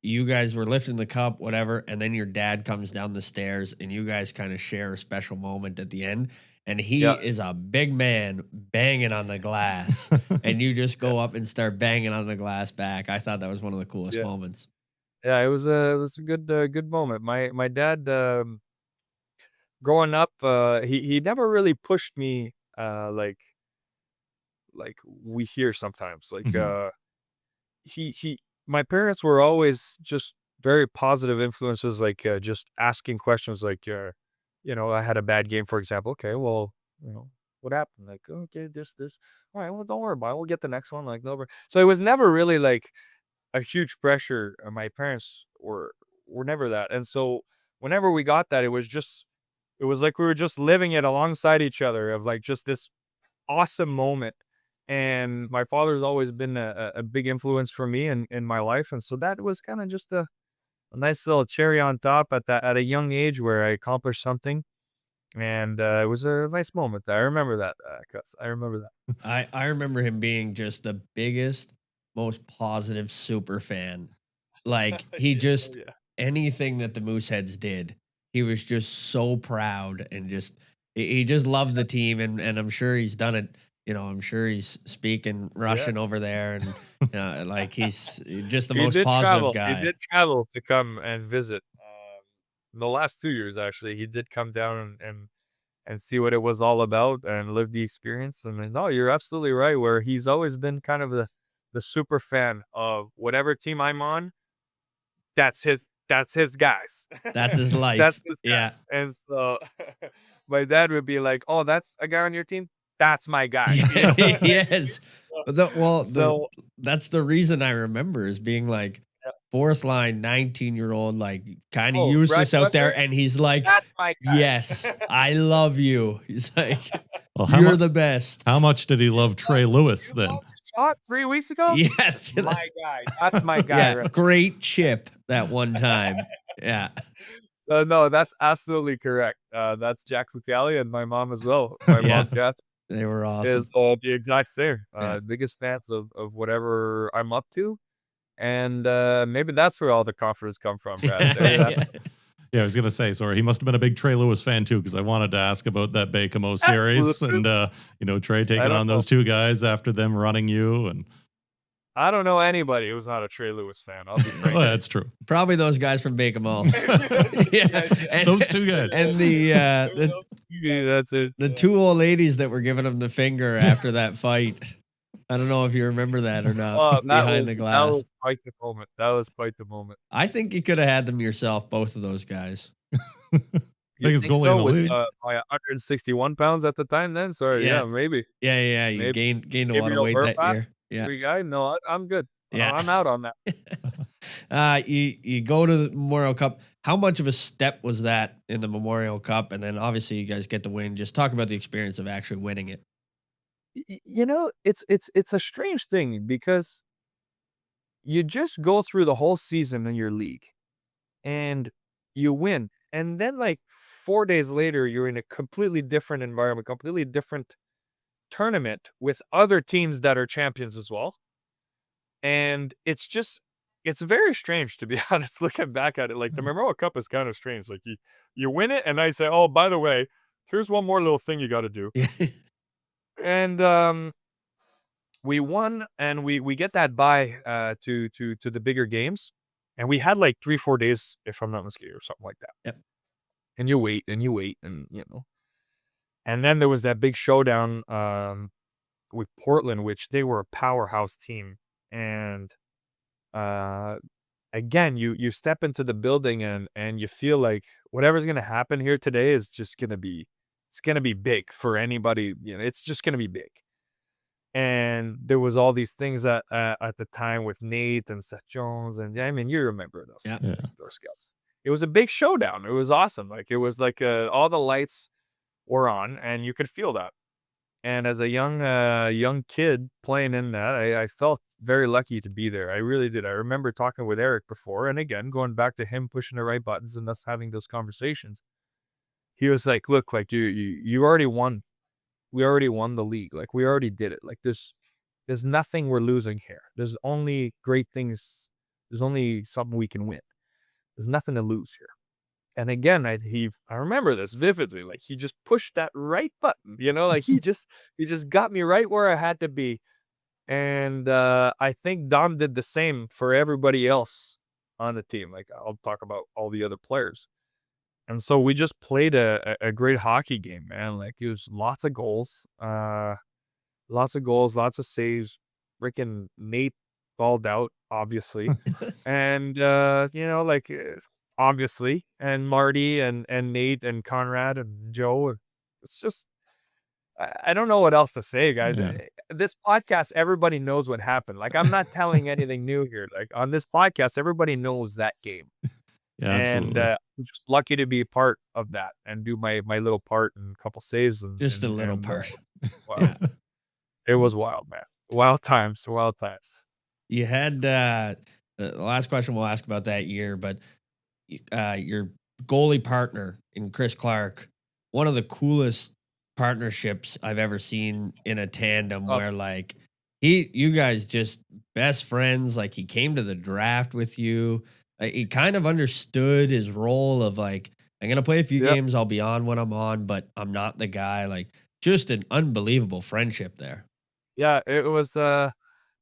you guys were lifting the cup, whatever, and then your dad comes down the stairs and you guys kind of share a special moment at the end. And he Yeah. is a big man banging on the glass, and you just go up and start banging on the glass back. I thought that was one of the coolest Yeah. moments. Yeah, it was a good moment. My dad, growing up, he never really pushed me like we hear sometimes. Like Mhm. he my parents were always just very positive influences, like just asking questions like I had a bad game, for example. Okay, well, what happened? Like, okay, this. All right, well, don't worry about it. We'll get the next one. Like, no. So it was never really like a huge pressure. My parents were never that. And so whenever we got that, it was like we were just living it alongside each other of like just this awesome moment. And my father's always been a big influence for me in my life. And so that was kind of just a nice little cherry on top at a young age where I accomplished something. And it was a nice moment. I remember that, cuz I remember that. I remember him being just the biggest, most positive super fan. Like he just Yeah. anything that the Mooseheads did, he was just so proud and just he just loved the team and I'm sure he's done it. I'm sure he's speaking Russian over there and like he's just the most positive guy. He did travel to come and visit. The last 2 years, actually, he did come down and see what it was all about and live the experience. And no, you're absolutely right. Where he's always been kind of the super fan of whatever team I'm on. That's his guys. That's his life. That's his Yeah. guys. And so my dad would be like, "Oh, that's a guy on your team? that's my guy. Yes. So That's the reason I remember is being like yeah. fourth line, 19-year-old, like kind of Oh, useless Brad out there. Western? And he's like, That's my guy. yes, I love you. He's like, Well, you're the best. how much did he love Trey Lewis You then? called the shot 3 weeks ago? Yes. My guy. That's my guy. Yeah. Right. Great chip that one time. Yeah. No, that's absolutely correct. That's Zach Fucale and my mom as well. My Yeah. mom, Kath, They were awesome. is the exact same. Yeah. Biggest fans of whatever I'm up to. And maybe that's where all the confidence come from, Brad. Yeah, I was gonna say, sorry, he must have been a big Trey Lewis fan too, because I wanted to ask about that Bakemo series Absolutely. and Trey taking don't on those two guys after them running you, and I don't know anybody who's not a Trey Lewis fan. I'll be frank. oh, that's true. Probably those guys from Bakemo. Yeah. And Those two guys. And That's it. the two old ladies that were giving him the finger after that fight. I don't know if you remember that or not. Oh, Behind the glass. That was quite the moment. That was quite the moment. I think you could have had them yourself, both of those guys. Biggest goalie in the with league. my 161 pounds at the time then? Sorry, Yeah. yeah, maybe. Yeah. You Maybe. gained a lot of weight that year. Yeah. Every guy? No, I'm good. Yeah. I'm out on that. You go to the Memorial Cup. How much of a step was that in the Memorial Cup? And then obviously you guys get the win. Just talk about the experience of actually winning it. It's a strange thing because you just go through the whole season in your league and you win. And then like 4 days later, you're in a completely different environment, completely different tournament with other teams that are champions as well. And it's very strange, to be honest, looking back at it. Like the Memorial Cup is kind of strange. Like you win it and I say, oh, by the way, here's one more little thing you got to do. And we won and we get that bye to the bigger games. And we had like 3-4 days, if I'm not mistaken, or something like that. Yep. And you wait and and then there was that big showdown with Portland, which they were a powerhouse team. And again, you step into the building and you feel like whatever's gonna happen here today is just gonna be big for anybody. It's just gonna be big. And there was all these things that at the time with Nate and Seth Jones, and I mean, you remember those guys. It was a big showdown. It was awesome. Like it was like all the lights were on, and you could feel that. And as a young kid playing in that, I felt very lucky to be there. I really did. I remember talking with Eric before, and again, going back to him pushing the right buttons and us having those conversations. He was like, "Look, like you already won. We already won the league. Like we already did it. Like there's nothing we're losing here. There's only great things. There's only something we can win. There's nothing to lose here." And again, I remember this vividly. Like he just pushed that right button, like he just got me right where I had to be. And I think Dom did the same for everybody else on the team. Like I'll talk about all the other players. And so we just played a great hockey game, man. Like it was lots of goals, lots of saves. Freaking Nate balled out, obviously. And, obviously, and Marty and Nate and Conrad and Joe. It's just, I don't know what else to say, guys. Yeah. This podcast, everybody knows what happened. Like, I'm not telling anything new here. Like, on this podcast, everybody knows that game. Yeah, And absolutely. I'm just lucky to be a part of that and do my little part and a couple saves. Just a little part. Wow. Yeah. It was wild, man. Wild times. You had the last question we'll ask about that year, but your goalie partner in Chris Clark, one of the coolest partnerships I've ever seen in a tandem where like you guys just best friends. Like he came to the draft with you. He kind of understood his role of like, I'm going to play a few games. I'll be on when I'm on, but I'm not the guy. Like just an unbelievable friendship there. Yeah, it was,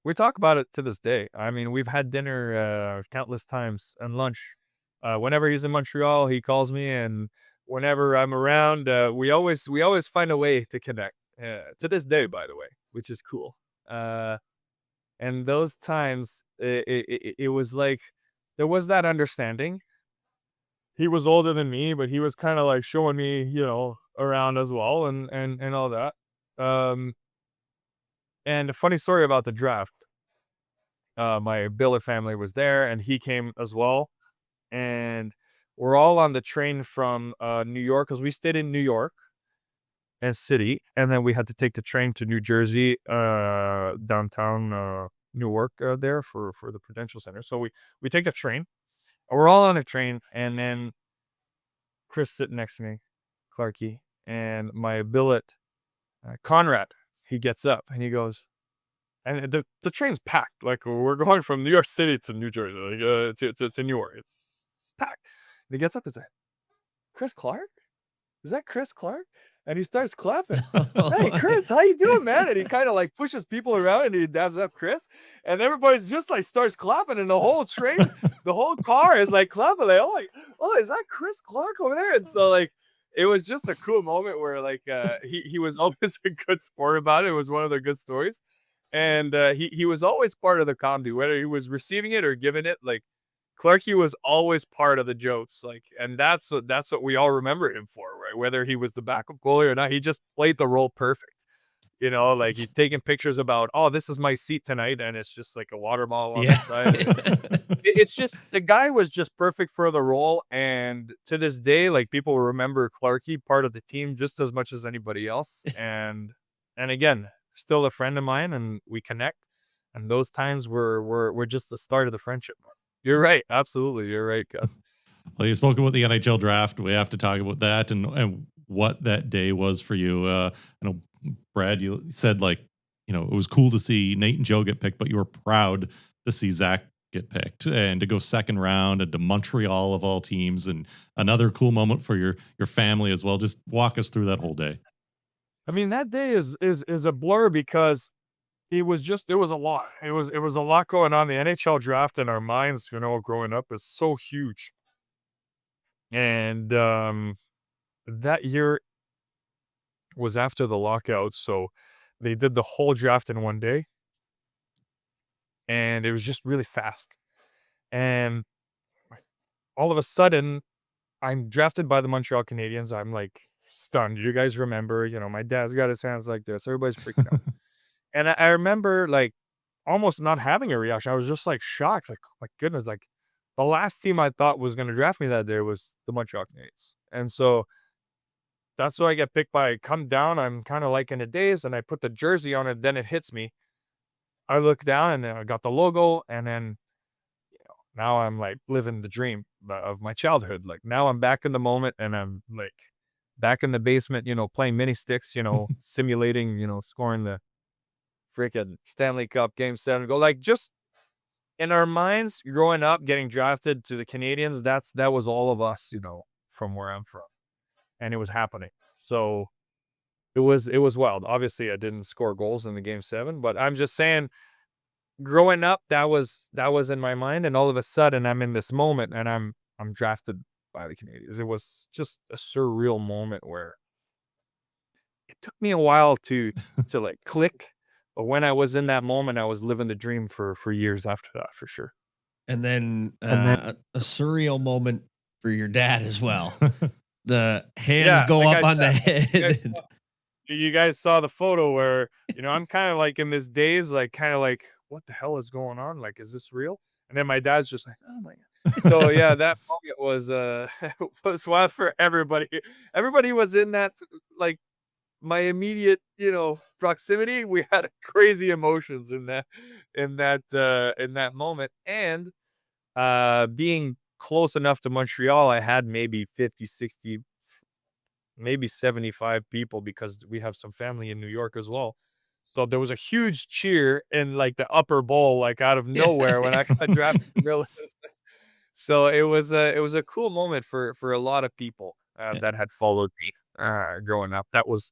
we talk about it to this day. I mean, we've had dinner countless times and lunch. Whenever he's in Montreal, he calls me, and whenever I'm around, we always find a way to connect. To this day, by the way, which is cool. And those times, it was like there was that understanding. He was older than me, but he was kind of like showing me, around as well, and all that. And a funny story about the draft. My billet family was there, and he came as well. And we're all on the train from New York, because we stayed in New York and city, and then we had to take the train to New Jersey, downtown Newark, there for the Prudential Center. So we take the train, and we're all on a train, and then Chris sitting next to me, Clarky, and my billet, Conrad, he gets up and he goes, and the train's packed. Like, we're going from New York City to New Jersey, like, to Newark. It's packed. And he gets up and says, Chris Clark? Is that Chris Clark? And he starts clapping. Hey, Chris, how you doing, man? And he kind of like pushes people around and he dabs up Chris. And everybody's just like starts clapping. And the whole train, the whole car is like clapping. Like, oh, is that Chris Clark over there? And so like, it was just a cool moment where like he was always a good sport about it. It was one of the good stories. And he was always part of the comedy, whether he was receiving it or giving it. Like, Clarky was always part of the jokes, like, and that's what we all remember him for, right? Whether he was the backup goalie or not, he just played the role perfect. You know, like he's taking pictures about, oh, this is my seat tonight, and it's just like a water bottle on the side. It's just, the guy was just perfect for the role, and to this day, like, people remember Clarky part of the team just as much as anybody else. And again, still a friend of mine, and we connect. And those times were just the start of the friendship. You're right. Absolutely. You're right, Gus. Well, you spoke about the NHL draft. We have to talk about that and what that day was for you. I know, Brad, you said, like, you know, it was cool to see Nate and Joe get picked, but you were proud to see Zach get picked and to go second round and to Montreal of all teams, and another cool moment for your family as well. Just walk us through that whole day. I mean, that day is a blur because it was a lot. It was a lot going on. The NHL draft in our minds, you know, growing up, is so huge. And that year was after the lockout, so they did the whole draft in one day. And it was just really fast. And all of a sudden, I'm drafted by the Montreal Canadiens. I'm like stunned. You guys remember, you know, my dad's got his hands like this. Everybody's freaking out. And I remember, like, almost not having a reaction. I was just, like, shocked. Like, oh my goodness, like, the last team I thought was going to draft me that day was the Montreal Canadiens. And so that's why I get picked by. I come down. I'm kind of like in a daze, and I put the jersey on it. Then it hits me. I look down, and then I got the logo. And then, you know, now I'm, like, living the dream of my childhood. Like, now I'm back in the moment, and I'm, like, back in the basement, you know, playing mini sticks, you know, simulating, you know, scoring the freaking Stanley Cup Game 7 goal. Like, just in our minds, growing up, getting drafted to the Canadiens, that was all of us, you know, from where I'm from. And it was happening. So it was wild. Obviously, I didn't score goals in the Game 7, but I'm just saying, growing up, that was in my mind, and all of a sudden I'm in this moment, and I'm drafted by the Canadiens. It was just a surreal moment where it took me a while to like click. But when I was in that moment, I was living the dream for years after that, for sure. And then a surreal moment for your dad as well. The hands go up on the head. You guys saw the photo where, you know, I'm kind of like in this daze, like kind of like, what the hell is going on? Like, is this real? And then my dad's just like, oh my God. So yeah, that moment was wild for everybody. Everybody was in that, like, my immediate, you know, proximity. We had crazy emotions in that moment. And being close enough to Montreal, I had maybe 50, 60, maybe 75 people, because we have some family in New York as well. So there was a huge cheer in, like, the upper bowl, like, out of nowhere when I got drafted. So it was a cool moment for a lot of people that had followed me growing up. It was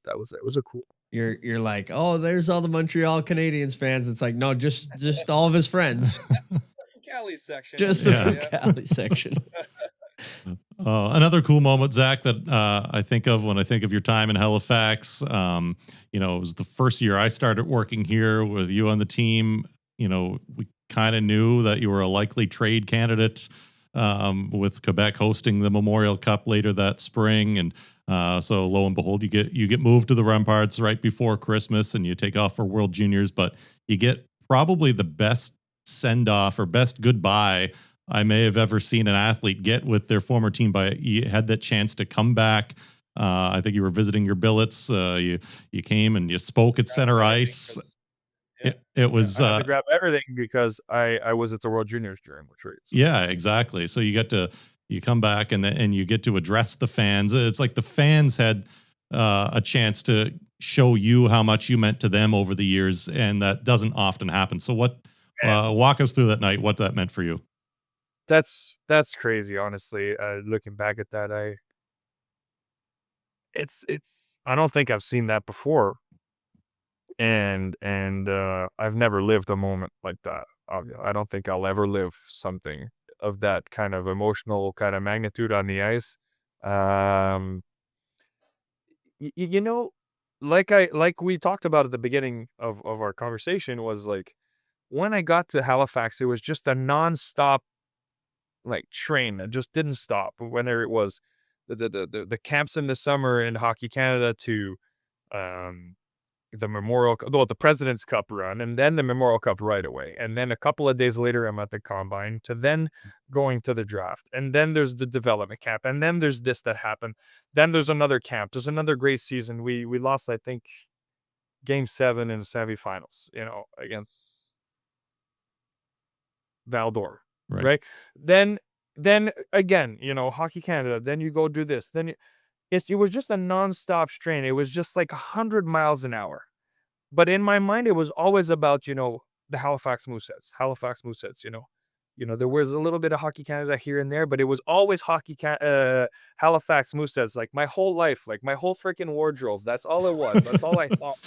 a cool. You're like, oh, there's all the Montreal Canadiens fans. It's like, no, just all of his friends. Cali section. Just the Cali section. Another cool moment, Zach, that I think of when I think of your time in Halifax. You know, it was the first year I started working here with you on the team. You know, we kind of knew that you were a likely trade candidate, with Quebec hosting the Memorial Cup later that spring. And So lo and behold, you get moved to the Remparts right before Christmas, and you take off for World Juniors. But you get probably the best send off or best goodbye I may have ever seen an athlete get with their former team. By you had that chance to come back. I think you were visiting your billets. You came and you spoke at center ice. It was I had to grab everything because I was at the World Juniors during retreat. So. Yeah, exactly. So you come back and you get to address the fans. It's like the fans had a chance to show you how much you meant to them over the years, and that doesn't often happen. So walk us through that night, what that meant for you. That's crazy, honestly. Looking back at that, I don't think I've seen that before. And I've never lived a moment like that. I don't think I'll ever live something of that kind of emotional kind of magnitude on the ice. You know, like we talked about at the beginning of our conversation, was like when I got to Halifax, it was just a nonstop like train that just didn't stop. Whether it was the camps in the summer in Hockey Canada to the President's Cup run, and then the Memorial Cup right away. And then a couple of days later, I'm at the Combine, to then going to the draft. And then there's the development camp. And then there's this that happened. Then there's another camp. There's another great season. We lost, I think, Game 7 in the semifinals, against Val-d'Or, right? Then again, Hockey Canada, then you go do this. Then it was just a nonstop strain. It was just like 100 miles an hour. But in my mind, it was always about, the Halifax Mooseheads. There was a little bit of Hockey Canada here and there, but it was always Halifax Mooseheads. Like my whole life, like my whole freaking wardrobe. That's all it was. That's all I thought.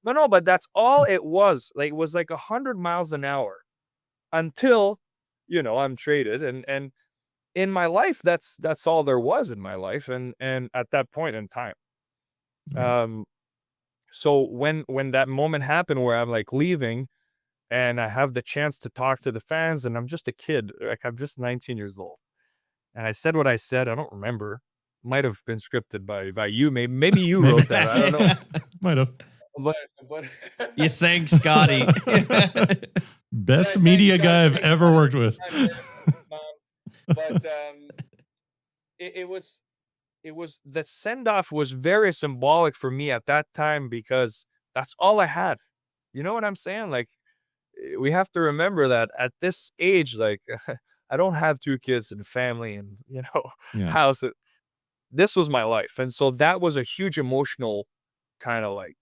No, but that's all it was. Like it was like 100 miles an hour until, I'm traded. And in my life, that's all there was in my life. And at that point in time, so when that moment happened where I'm like leaving and I have the chance to talk to the fans, and I'm just a kid, like I'm just 19 years old. And I said what I said. I don't remember. Might have been scripted by you. Maybe you wrote that. I don't know. Might have. But you thank Scotty. Best media guy I've ever worked with. But it was the send-off was very symbolic for me at that time, because that's all I had. You know what I'm saying? Like, we have to remember that at this age, like, I don't have 2 kids and family and, house. This was my life. And so that was a huge emotional kind of like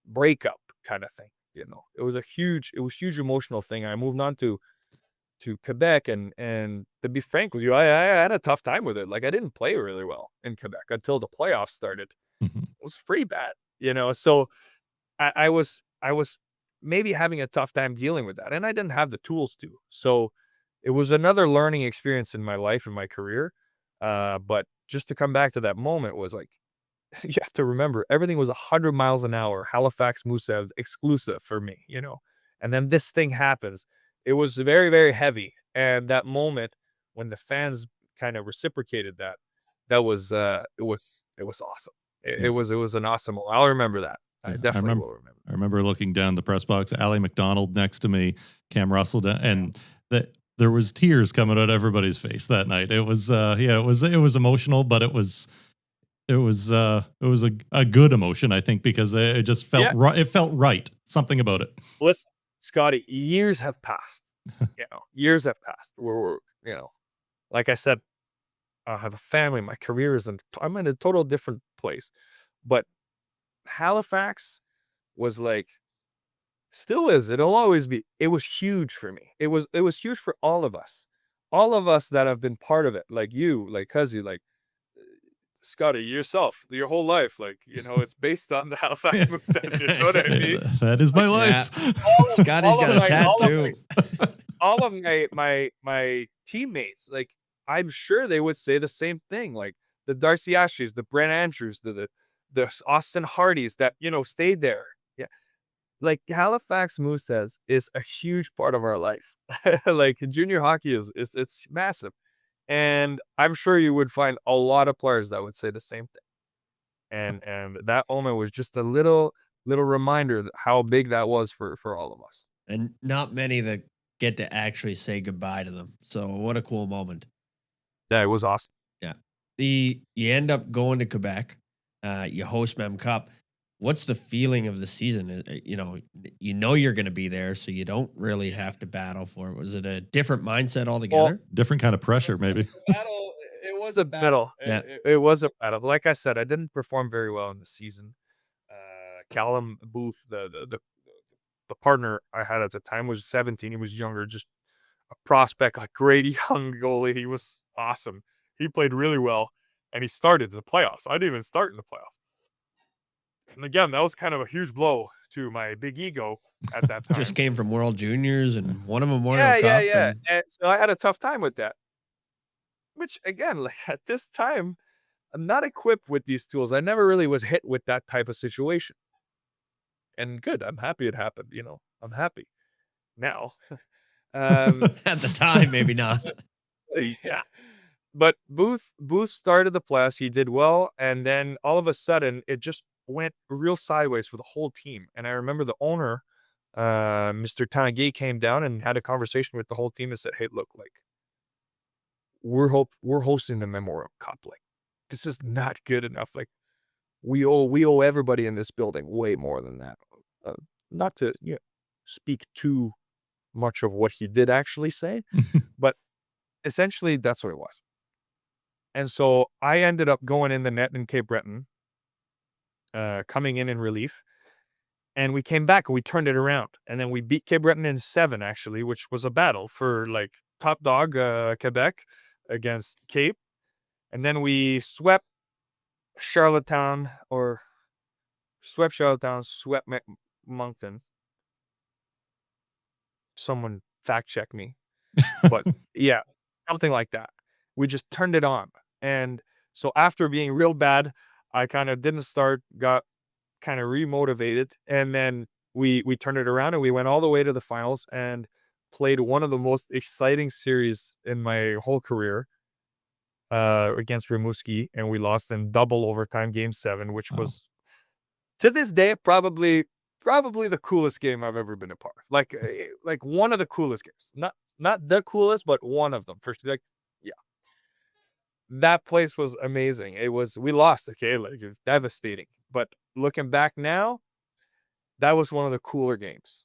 breakup kind of thing. It was huge emotional thing. I moved on to Quebec, and to be frank with you, I had a tough time with it. Like I didn't play really well in Quebec until the playoffs started. Mm-hmm. It was pretty bad, so I was maybe having a tough time dealing with that, and I didn't have the tools to. So it was another learning experience in my life and my career. But just to come back to that moment was like, you have to remember everything was 100 miles an hour, Halifax Mooseheads exclusive for me, and then this thing happens. It was very, very heavy. And that moment when the fans kind of reciprocated that was, it was awesome. It was an awesome moment. I'll remember that. I definitely will remember. I remember looking down the press box, Allie McDonald next to me, Cam Russell, and there was tears coming out everybody's face that night. It was, it was emotional, but it was a good emotion, I think, because it just felt right. It felt right. Something about it. Listen, Scotty, years have passed. Years have passed. We're like I said, I have a family. My career I'm in a total different place. But Halifax was like, still is. It'll always be. It was huge for me. It was huge for all of us. All of us that have been part of it, like you, like Cuzzy, like Scotty, yourself, your whole life, like, it's based on the Halifax Mooseheads. You know what I mean? That is my life. Scotty's got a tattoo. All of my teammates, like, I'm sure they would say the same thing. Like the Darcy Ashleys, the Brent Andrews, the Austin Hardys that, stayed there. Yeah. Like Halifax Mooseheads is a huge part of our life. Like junior hockey it's massive. And I'm sure you would find a lot of players that would say the same thing. and that moment was just a little reminder how big that was for all of us. And not many that get to actually say goodbye to them. So what a cool moment. Yeah, it was awesome. Yeah. You end up going to Quebec. You host Mem Cup. What's the feeling of the season? You know you're going to be there, so you don't really have to battle for it. Was it a different mindset altogether? Different kind of pressure, maybe. Battle. It was a battle. Yeah. It was a battle. Like I said, I didn't perform very well in the season. Callum Booth, the partner I had at the time, was 17. He was younger, just a prospect, like great young goalie. He was awesome. He played really well, and he started the playoffs. I didn't even start in the playoffs. And again, that was kind of a huge blow to my big ego at that time. Just came from World Juniors and won a Memorial Cup. Yeah. And so I had a tough time with that. Which, again, like at this time, I'm not equipped with these tools. I never really was hit with that type of situation. And good. I'm happy it happened. I'm happy now. At the time, maybe not. Yeah. But Booth started the playoffs. He did well. And then all of a sudden, it just went real sideways for the whole team. And I remember the owner, Mr. Tanguay, came down and had a conversation with the whole team and said, hey, look, like, we're hosting the Memorial Cup. Like, this is not good enough. Like, we owe everybody in this building way more than that. Not to speak too much of what he did actually say, but essentially that's what it was. And so I ended up going in the net in Cape Breton, coming in relief, and we came back and we turned it around, and then we beat Cape Breton in 7, actually, which was a battle for like top dog Quebec against Cape, and then we swept Charlottetown, swept Moncton. Someone fact check me, but yeah, something like that. We just turned it on. And so after being real bad, I kind of didn't start, got kind of remotivated, and then we turned it around and we went all the way to the finals and played one of the most exciting series in my whole career against Rimouski, and we lost in double overtime, game 7, which was, to this day, probably the coolest game I've ever been a part of. Like one of the coolest games. Not the coolest, but one of them. First, like, yeah. That place was amazing. We lost, okay? Like, it was devastating. But looking back now, that was one of the cooler games.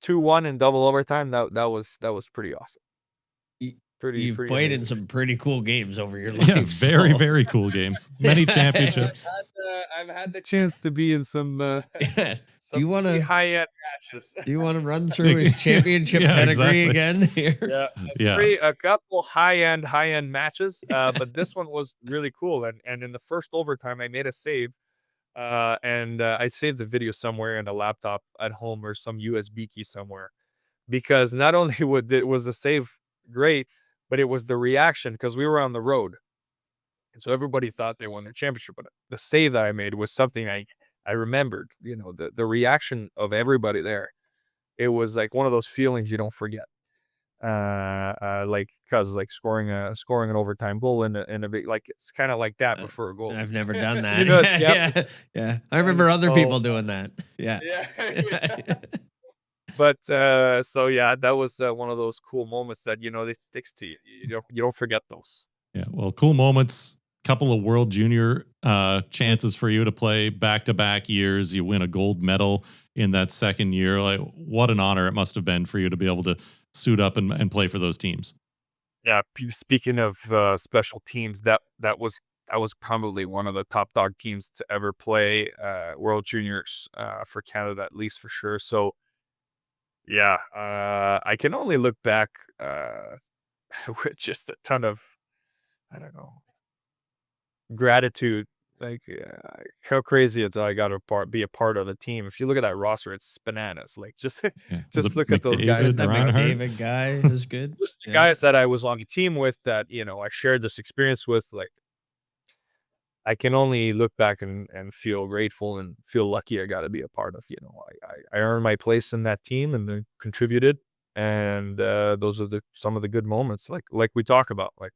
2-1 in double overtime, that was pretty awesome. You've played amazing. in some pretty cool games over your life. Yeah, very, very cool games. Many championships. I've had the chance to be in some Do you want to high-end matches. Do you want to run through his championship pedigree again here? Yeah, a couple high-end matches, but this one was really cool. And in the first overtime, I made a save, and I saved the video somewhere in a laptop at home or some USB key somewhere, because not only was the save great, but it was the reaction, because we were on the road. And so everybody thought they won the championship, but the save that I made was something I remembered, the reaction of everybody there. It was like one of those feelings you don't forget. Because like scoring an overtime goal in a big, like, it's kind of like that before a goal. I've never done that. Yeah. I remember other people doing that. Yeah. But so yeah, that was one of those cool moments that it sticks to you. You don't forget those. Yeah, well, cool moments. Couple of World Junior chances for you to play back-to-back years. You win a gold medal in that second year. Like, what an honor it must have been for you to be able to suit up and play for those teams. Yeah, speaking of special teams, that was probably one of the top dog teams to ever play World Juniors for Canada, at least for sure. So yeah, I can only look back with just a ton of, I don't know, gratitude. Like, how crazy it's I got to be a part of the team. If you look at that roster, it's bananas. Like, just look at those guys. That McDavid guy is good. Just the guys that I was on a team with, that I shared this experience with. Like, I can only look back and feel grateful and feel lucky I got to be a part of. I earned my place in that team and contributed, and those are some of the good moments. Like we talk about, like,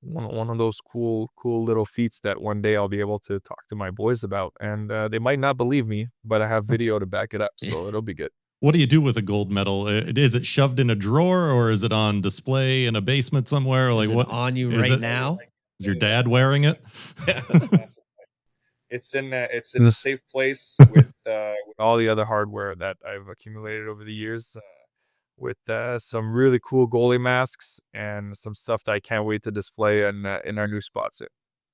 one of those cool little feats that one day I'll be able to talk to my boys about, and they might not believe me, but I have video to back it up, so it'll be good. What do you do with a gold medal? Is it shoved in a drawer or is it on display in a basement somewhere? Like Is it what on you is right it? now? Is your dad wearing it? It's in a safe place with all the other hardware that I've accumulated over the years, with some really cool goalie masks and some stuff that I can't wait to display in our new spot soon.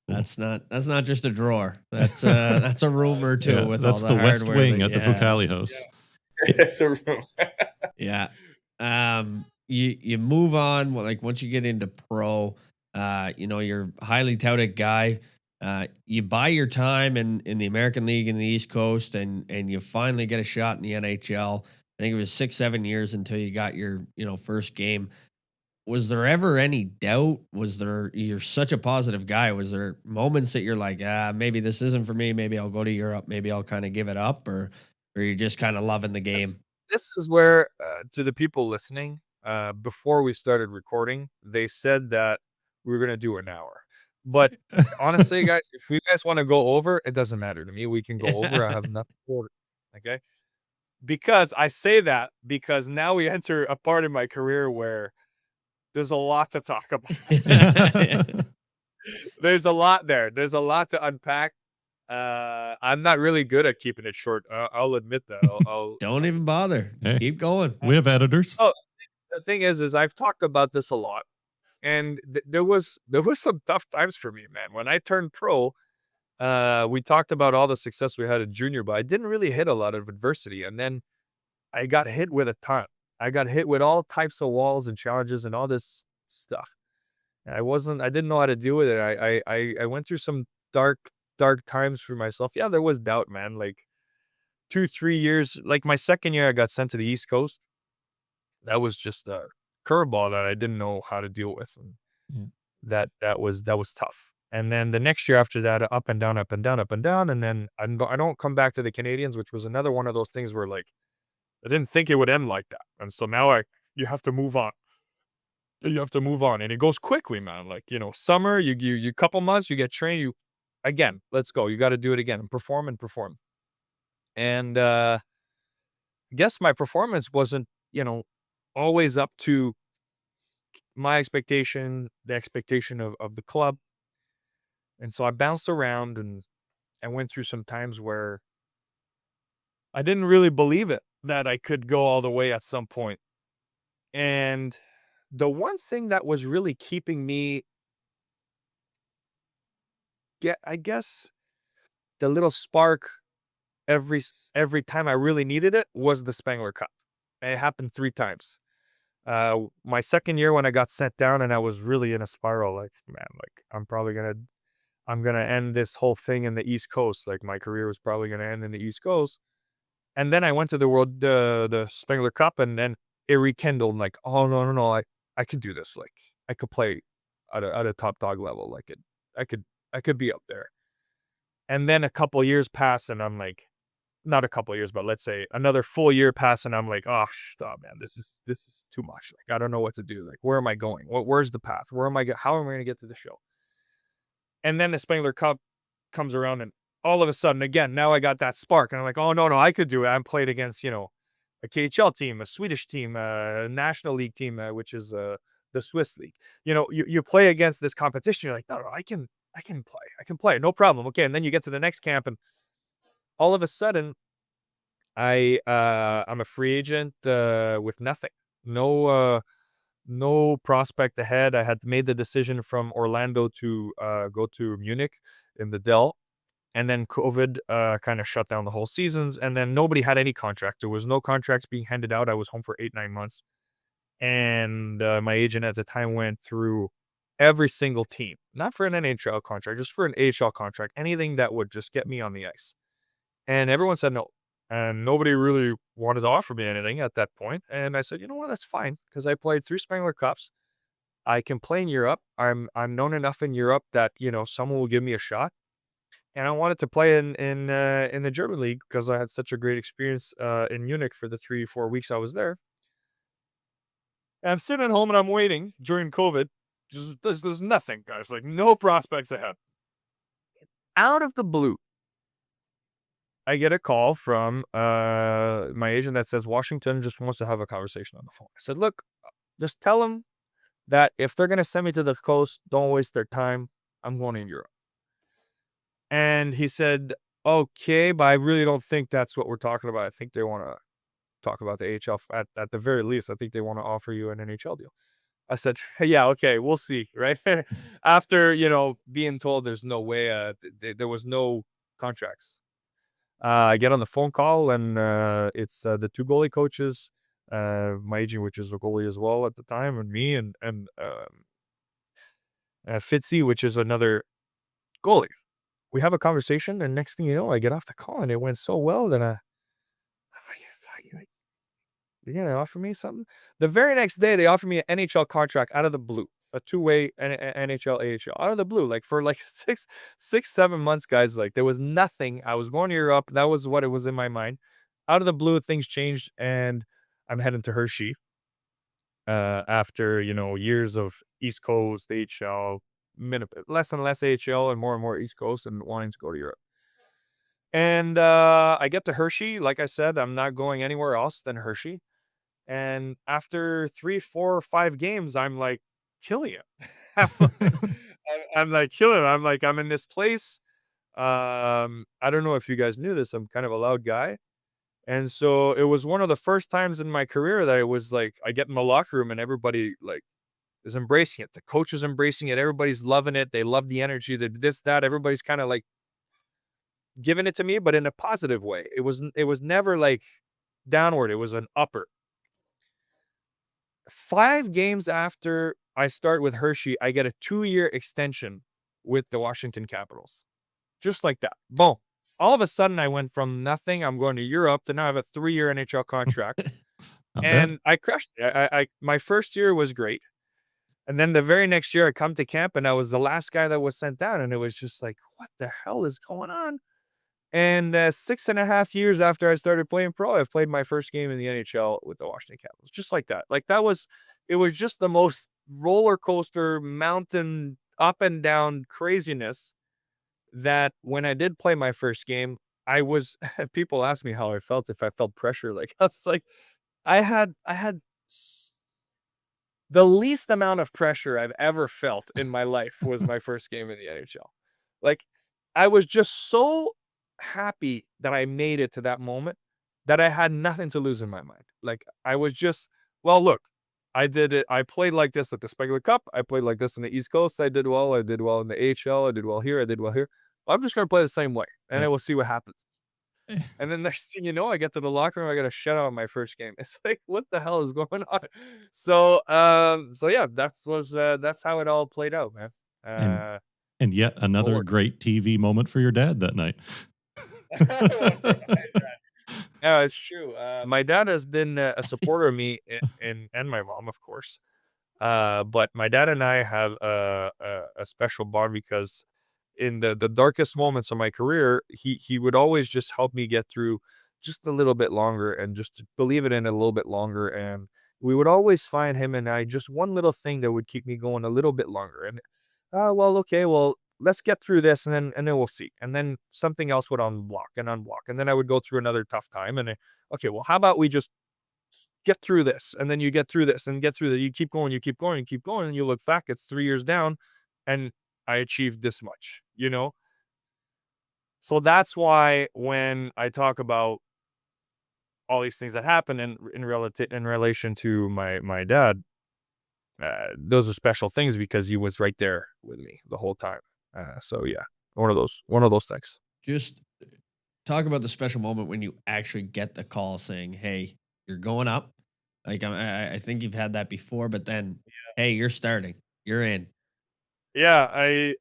That's not just a drawer. That's a room or two Yeah, with that's all the West hardware Wing that- at the Fucale house. It's a room. Yeah. You move on, like once you get into pro, you're a highly touted guy. You buy your time in the American League in the East Coast and you finally get a shot in the NHL. I think it was 6-7 years until you got your, first game. Was there ever any doubt? You're such a positive guy. Was there moments that you're like, maybe this isn't for me. Maybe I'll go to Europe. Maybe I'll kind of give it up, or you're just kind of loving the game? This is where, to the people listening, before we started recording, they said that we were going to do an hour. But honestly, guys, if you guys want to go over, it doesn't matter to me. We can go over. I have nothing for it. Okay. Because I say that because now we enter a part of my career where there's a lot to talk about. There's a lot there. There's a lot to unpack. I'm not really good at keeping it short. I'll admit that. I'll Don't even bother. Hey. Keep going. We have editors. Oh, the thing is I've talked about this a lot, and there was some tough times for me, man. When I turned pro, we talked about all the success we had in junior, but I didn't really hit a lot of adversity, and then I got hit with a ton. I got hit with all types of walls and challenges and all this stuff. I didn't know how to deal with it. I went through some dark times for myself. Yeah, there was doubt, man. Like 2-3 years, like my second year, I got sent to the East Coast. That was just a curveball that I didn't know how to deal with. And that was tough. And then the next year after that, up and down, up and down, up and down. And then I don't come back to the Canadiens, which was another one of those things where like I didn't think it would end like that. And so now you have to move on. You have to move on, and it goes quickly, man. Like, summer, you couple months, you get trained, again, let's go. You got to do it again and perform and perform. And I guess my performance wasn't, always up to my expectation, the expectation of the club. And so I bounced around and I went through some times where I didn't really believe it that I could go all the way at some point. And the one thing that was really keeping me, I guess, the little spark every time I really needed it was the Spengler Cup. And it happened 3 times. My second year when I got sent down and I was really in a spiral, like, man, like I'm gonna end this whole thing in the East Coast. Like my career was probably gonna end in the East Coast. And then I went to the Spengler Cup, and then it rekindled. Like, oh no, I could do this. Like I could play at a top dog level. Like I could be up there. And then a couple years pass, and I'm like, not a couple years, but let's say another full year pass, and I'm like, oh man, this is too much. Like I don't know what to do. Like where am I going? Where's the path? How am I going to get to the show? And then the Spengler Cup comes around, and all of a sudden, again, now I got that spark, and I'm like, oh no, I could do it. I'm played against a KHL team, a Swedish team, a National League team, which is the Swiss League. You play against this competition. You're like, no, I can play, no problem. Okay, and then you get to the next camp, and all of a sudden, I'm a free agent with nothing, no prospect ahead. I had made the decision from Orlando to go to Munich in the Dell. And then COVID kind of shut down the whole seasons. And then nobody had any contract. There was no contracts being handed out. I was home for 8-9 months. And my agent at the time went through every single team, not for an NHL contract, just for an AHL contract, anything that would just get me on the ice. And everyone said no. And nobody really wanted to offer me anything at that point. And I said, you know what, that's fine. Because I played 3 Spengler Cups. I can play in Europe. I'm known enough in Europe that, someone will give me a shot. And I wanted to play in the German league because I had such a great experience in Munich for the 3-4 weeks I was there. And I'm sitting at home and I'm waiting during COVID. There's nothing, guys. Like, no prospects ahead. Out of the blue, I get a call from my agent that says Washington just wants to have a conversation on the phone. I said, look, just tell them that if they're going to send me to the coast, don't waste their time. I'm going in Europe. And he said, okay, but I really don't think that's what we're talking about. I think they want to talk about the AHL at the very least. I think they want to offer you an NHL deal. I said, yeah, okay, we'll see, right? After, being told there's no way, there was no contracts. I get on the phone call, and it's the two goalie coaches, my agent, which is a goalie as well at the time, and me, and Fitzy, which is another goalie. We have a conversation, and next thing you know, I get off the call, and it went so well that I'm like, you're going to offer me something? The very next day, they offered me an NHL contract out of the blue, a two-way NHL, AHL, out of the blue, like for like 7 months, guys. Like, there was nothing. I was going to Europe. That was what it was in my mind. Out of the blue, things changed, and I'm heading to Hershey after, years of East Coast, AHL, less and less AHL and more East Coast, and wanting to go to Europe. And I get to Hershey. Like I said, I'm not going anywhere else than Hershey. And after 3, 4, 5 games, I'm like killing it. I'm like killing it. I'm like, I'm in this place. I don't know if you guys knew this. I'm kind of a loud guy. And so it was one of the first times in my career that it was like, I get in the locker room and everybody like is embracing it. The coach is embracing it. Everybody's loving it. They love the energy, that. Everybody's kind of like giving it to me, but in a positive way. It was never like downward. It was an upper. 5 games after I start with Hershey, I get a 2-year extension with the Washington Capitals. Just like that. Boom. All of a sudden, I went from nothing, I'm going to Europe, to now I have a 3-year NHL contract. And I crushed it. My first year was great. And then the very next year, I come to camp, and I was the last guy that was sent down. And it was just like, what the hell is going on? And 6.5 years after I started playing pro, I've played my first game in the NHL with the Washington Capitals. Just like that. Like, it was just the most roller coaster, mountain, up and down craziness that when I did play my first game, people asked me how I felt, if I felt pressure. Like, I was like, I had the least amount of pressure I've ever felt in my life was my first game in the NHL. Like, I was just so happy that I made it to that moment that I had nothing to lose in my mind. Like, I was just, well, look, I did it. I played like this at the Spengler Cup. I played like this in the East Coast. I did well. I did well in the AHL. I did well here. I did well here. I'm just going to play the same way, and then we'll see what happens. And then next thing you know, I get to the locker room. I got a shutout in my first game. It's like, what the hell is going on? So yeah, that's how it all played out, man. And yet another great TV moment for your dad that night. Yeah, it's true. My dad has been a supporter of me and my mom, of course. But my dad and I have a special bond because in the darkest moments of my career, he would always just help me get through just a little bit longer and just to believe it in a little bit longer. And we would always find him and I just one little thing that would keep me going a little bit longer. And let's get through this and then we'll see. And then something else would unblock. And then I would go through another tough time. And okay, well, how about we just get through this? And then you get through this and get through that. You keep going, and you look back, it's 3 years down and I achieved this much, So that's why when I talk about all these things that happen in relation to my dad, those are special things because he was right there with me the whole time. So yeah, one of those things. Just talk about the special moment when you actually get the call saying, "Hey, you're going up." Like, I think you've had that before, but then, hey, you're starting, you're in. Yeah, I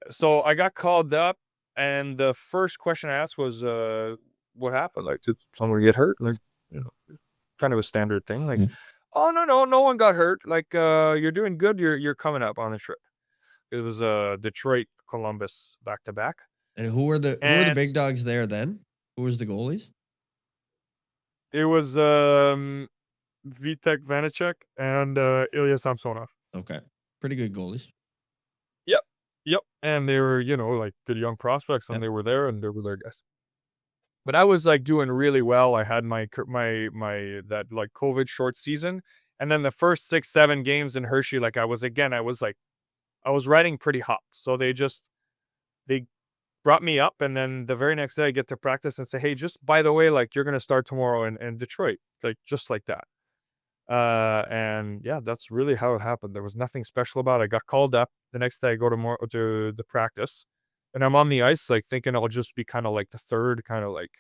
got called up, and the first question I asked was, "What happened? Like, did someone get hurt?" Like, kind of a standard thing. Like, oh no one got hurt. Like, you're doing good. You're coming up on the trip. It was Detroit, Columbus, back to back. And who were the big dogs there then? Who was the goalies? It was Vitek Vanacek and Ilya Samsonov. Okay, pretty good goalies. Yep. Yep. And they were, like good young prospects, and Yep. they were there, and they were their guys. But I was like doing really well. I had my that like COVID short season. And then the first 6, 7 games in Hershey, like I was riding pretty hot. So they brought me up, and then the very next day I get to practice and say, hey, just by the way, like you're gonna start tomorrow in Detroit. Like just like that. And yeah, that's really how it happened. There was nothing special about it. I got called up. The next day I go to the practice, and I'm on the ice, like thinking I'll just be kind of like the third, kind of like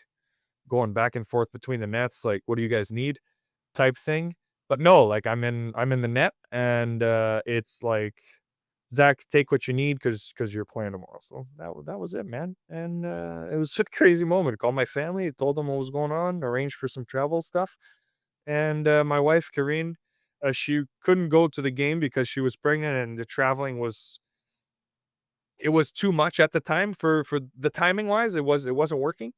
going back and forth between the nets, like, what do you guys need? Type thing. But no, like I'm in the net, and it's like, Zach, take what you need because you're playing tomorrow. So that was it, man. And it was such a crazy moment. I called my family, told them what was going on, arranged for some travel stuff. And my wife, Karine, she couldn't go to the game because she was pregnant, and the traveling was it was too much at the time for the timing wise. It wasn't working.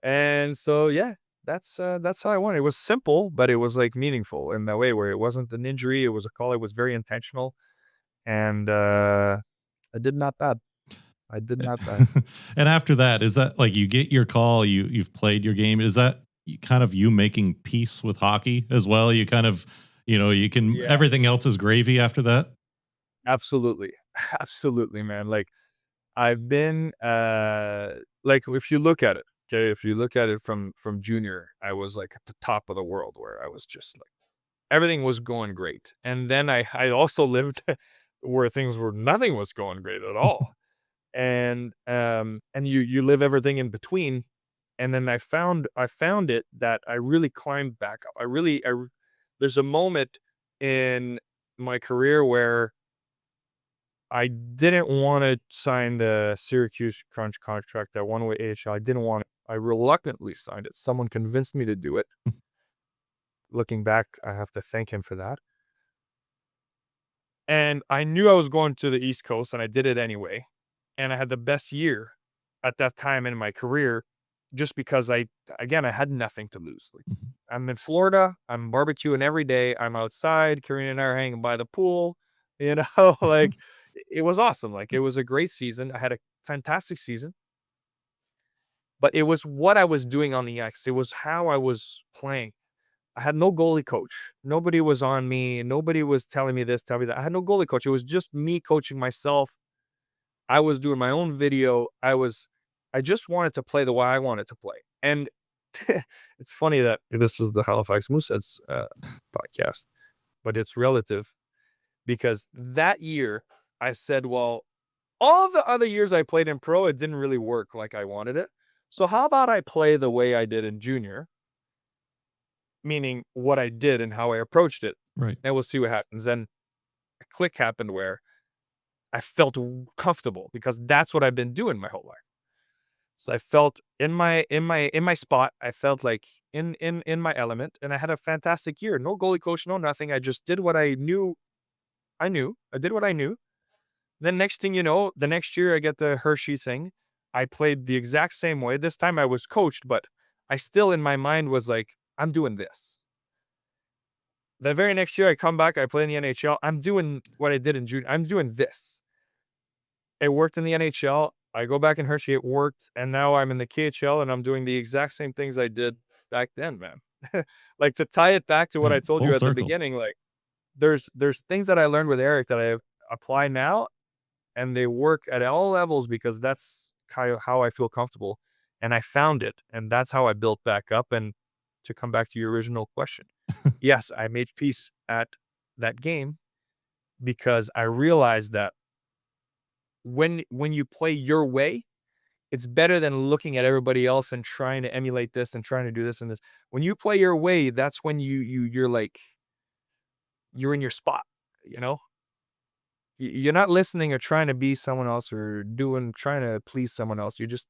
And so yeah, that's how I won. It was simple, but it was like meaningful in that way where it wasn't an injury, it was a call, it was very intentional. And I did not bad. I did not bad. And after that, is that like you get your call, you've played your game? Is that kind of you making peace with hockey as well? You kind of, you can Yeah. everything else is gravy after that. Absolutely. Absolutely, man. Like I've been like if you look at it, okay, if you look at it from junior, I was like at the top of the world where I was just like everything was going great. And then I also lived where nothing was going great at all. And you live everything in between. And then I found it that I really climbed back up. There's a moment in my career where I didn't want to sign the Syracuse Crunch contract that one way AHL. I didn't want it. I reluctantly signed it. Someone convinced me to do it. Looking back, I have to thank him for that. And I knew I was going to the East Coast, and I did it anyway. And I had the best year at that time in my career just because I had nothing to lose. Like, Mhm. I'm in Florida, I'm barbecuing every day, I'm outside, Karina and I are hanging by the pool, like it was awesome. Like it was a great season. I had a fantastic season, but it was what I was doing on the ice. It was how I was playing. I had no goalie coach. Nobody was on me. Nobody was telling me this, telling me that. I had no goalie coach. It was just me coaching myself. I was doing my own video. I just wanted to play the way I wanted to play. And it's funny that this is the Halifax Mooseheads podcast, but it's relative because that year I said, well, all the other years I played in pro, it didn't really work like I wanted it. So how about I play the way I did in junior, meaning what I did and how I approached it, Right. and we'll see what happens. And a click happened where I felt comfortable because that's what I've been doing my whole life. So I felt in my spot. I felt like in my element, and I had a fantastic year. No goalie coach, no nothing. I just did what I knew. I did what I knew. Then next thing you know, the next year I get the Hershey thing. I played the exact same way. This time I was coached, but I still in my mind was like, I'm doing this. The very next year I come back, I play in the NHL. I'm doing what I did in June. I'm doing this. It worked in the NHL. I go back in Hershey, it worked, and now I'm in the KHL, and I'm doing the exact same things I did back then, man. Like, to tie it back to what I told Full you at the circle. beginning, like, there's things that I learned with Eric that I apply now, and they work at all levels because that's how I feel comfortable, and I found it, and that's how I built back up. And to come back to your original question, yes, I made peace at that game because I realized that when you play your way, it's better than looking at everybody else and trying to emulate this and trying to do this and this. When you play your way, that's when you're like you're in your spot, you know? You're not listening or trying to be someone else or trying to please someone else. You're just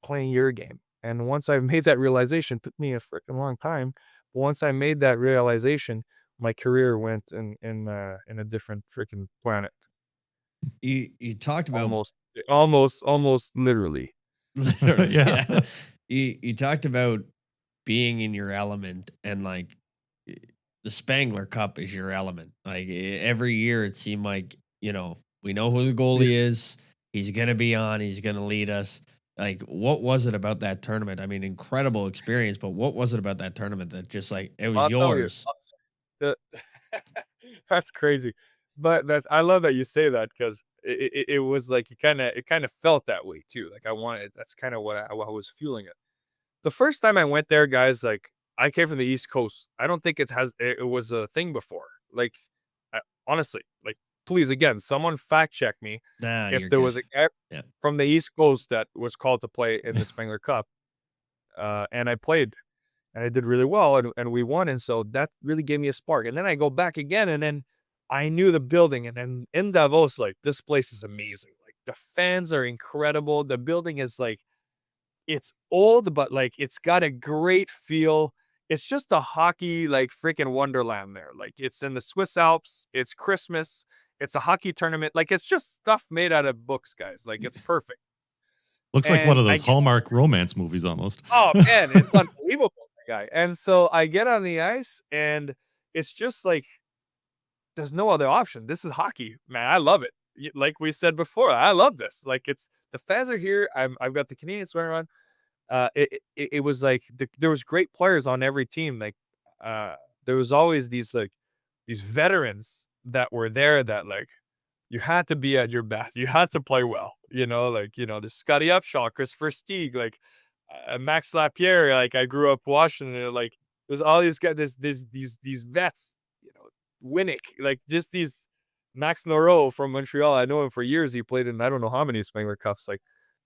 playing your game. And once I've made that realization, it took me a freaking long time. But once I made that realization, my career went in a different freaking planet. You talked about Almost literally. literally, Yeah. yeah. You talked about being in your element, and like the Spengler Cup is your element. Like every year, it seemed like We know who the goalie is. He's going to be on. He's going to lead us. Like, what was it about that tournament? I mean, incredible experience, but what was it about that tournament that just like, it was I'll tell you. yours? The- That's crazy. But I love that you say that because it was like it kind of felt that way too. Like that's kind of what I was feeling it. The first time I went there, guys, like I came from the East Coast. I don't think it was a thing before. Like honestly, like please again, someone fact check me if You're there good. was a guy Yeah. from the East Coast that was called to play in the Spengler Cup. And I played and I did really well and we won. And so that really gave me a spark. And then I go back again and then I knew the building. And then in Davos, like this place is amazing. Like the fans are incredible. The building is like, it's old, but like it's got a great feel. It's just a hockey like freaking wonderland there. Like it's in the Swiss Alps. It's Christmas. It's a hockey tournament. Like it's just stuff made out of books, guys. Like it's perfect. Looks like one And of I those Hallmark romance movies almost. Oh man, it's unbelievable, that guy. And so I get on the ice, and it's just like there's no other option. This is hockey, man. I love it. Like we said before, I love this. Like it's the fans are here. I've got the Canadian sweater on. It was like there was great players on every team. Like there was always these veterans that were there that like you had to be at your best. You had to play well. There's Scotty Upshaw, Christopher Stieg, like Max Lapierre. Like I grew up watching it. Like there's all these guys. There's these vets. Winnick, like just these Max Noreau from Montreal. I know him for years. He played in I don't know how many Spengler Cups. Like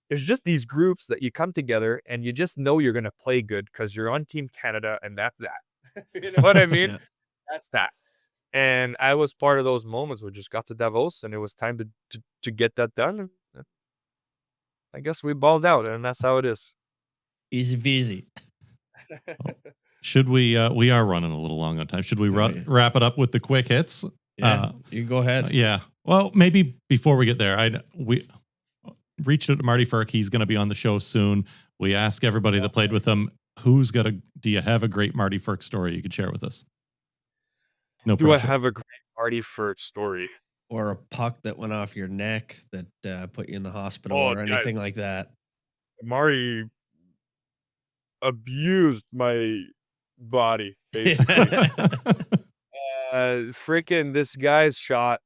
there's just these groups that you come together and you just know you're gonna play good because you're on Team Canada and that's that. You know what I mean? Yeah. That's that. And I was part of those moments where just got to Davos and it was time to get that done. I guess we balled out and that's how it is. Easy peasy. Should we are running a little long on time. Should we yeah. wrap it up with the quick hits? Yeah, you go ahead. Yeah. Well, maybe before we get there, we reached out to Marty Frk. He's going to be on the show soon. We ask everybody that played with him, do you have a great Marty Frk story you could share with us? No Do pressure. I have a great Marty Frk story? Or a puck that went off your neck that put you in the hospital or guys. anything like that. Marty abused my body, basically. Freaking this guy's shot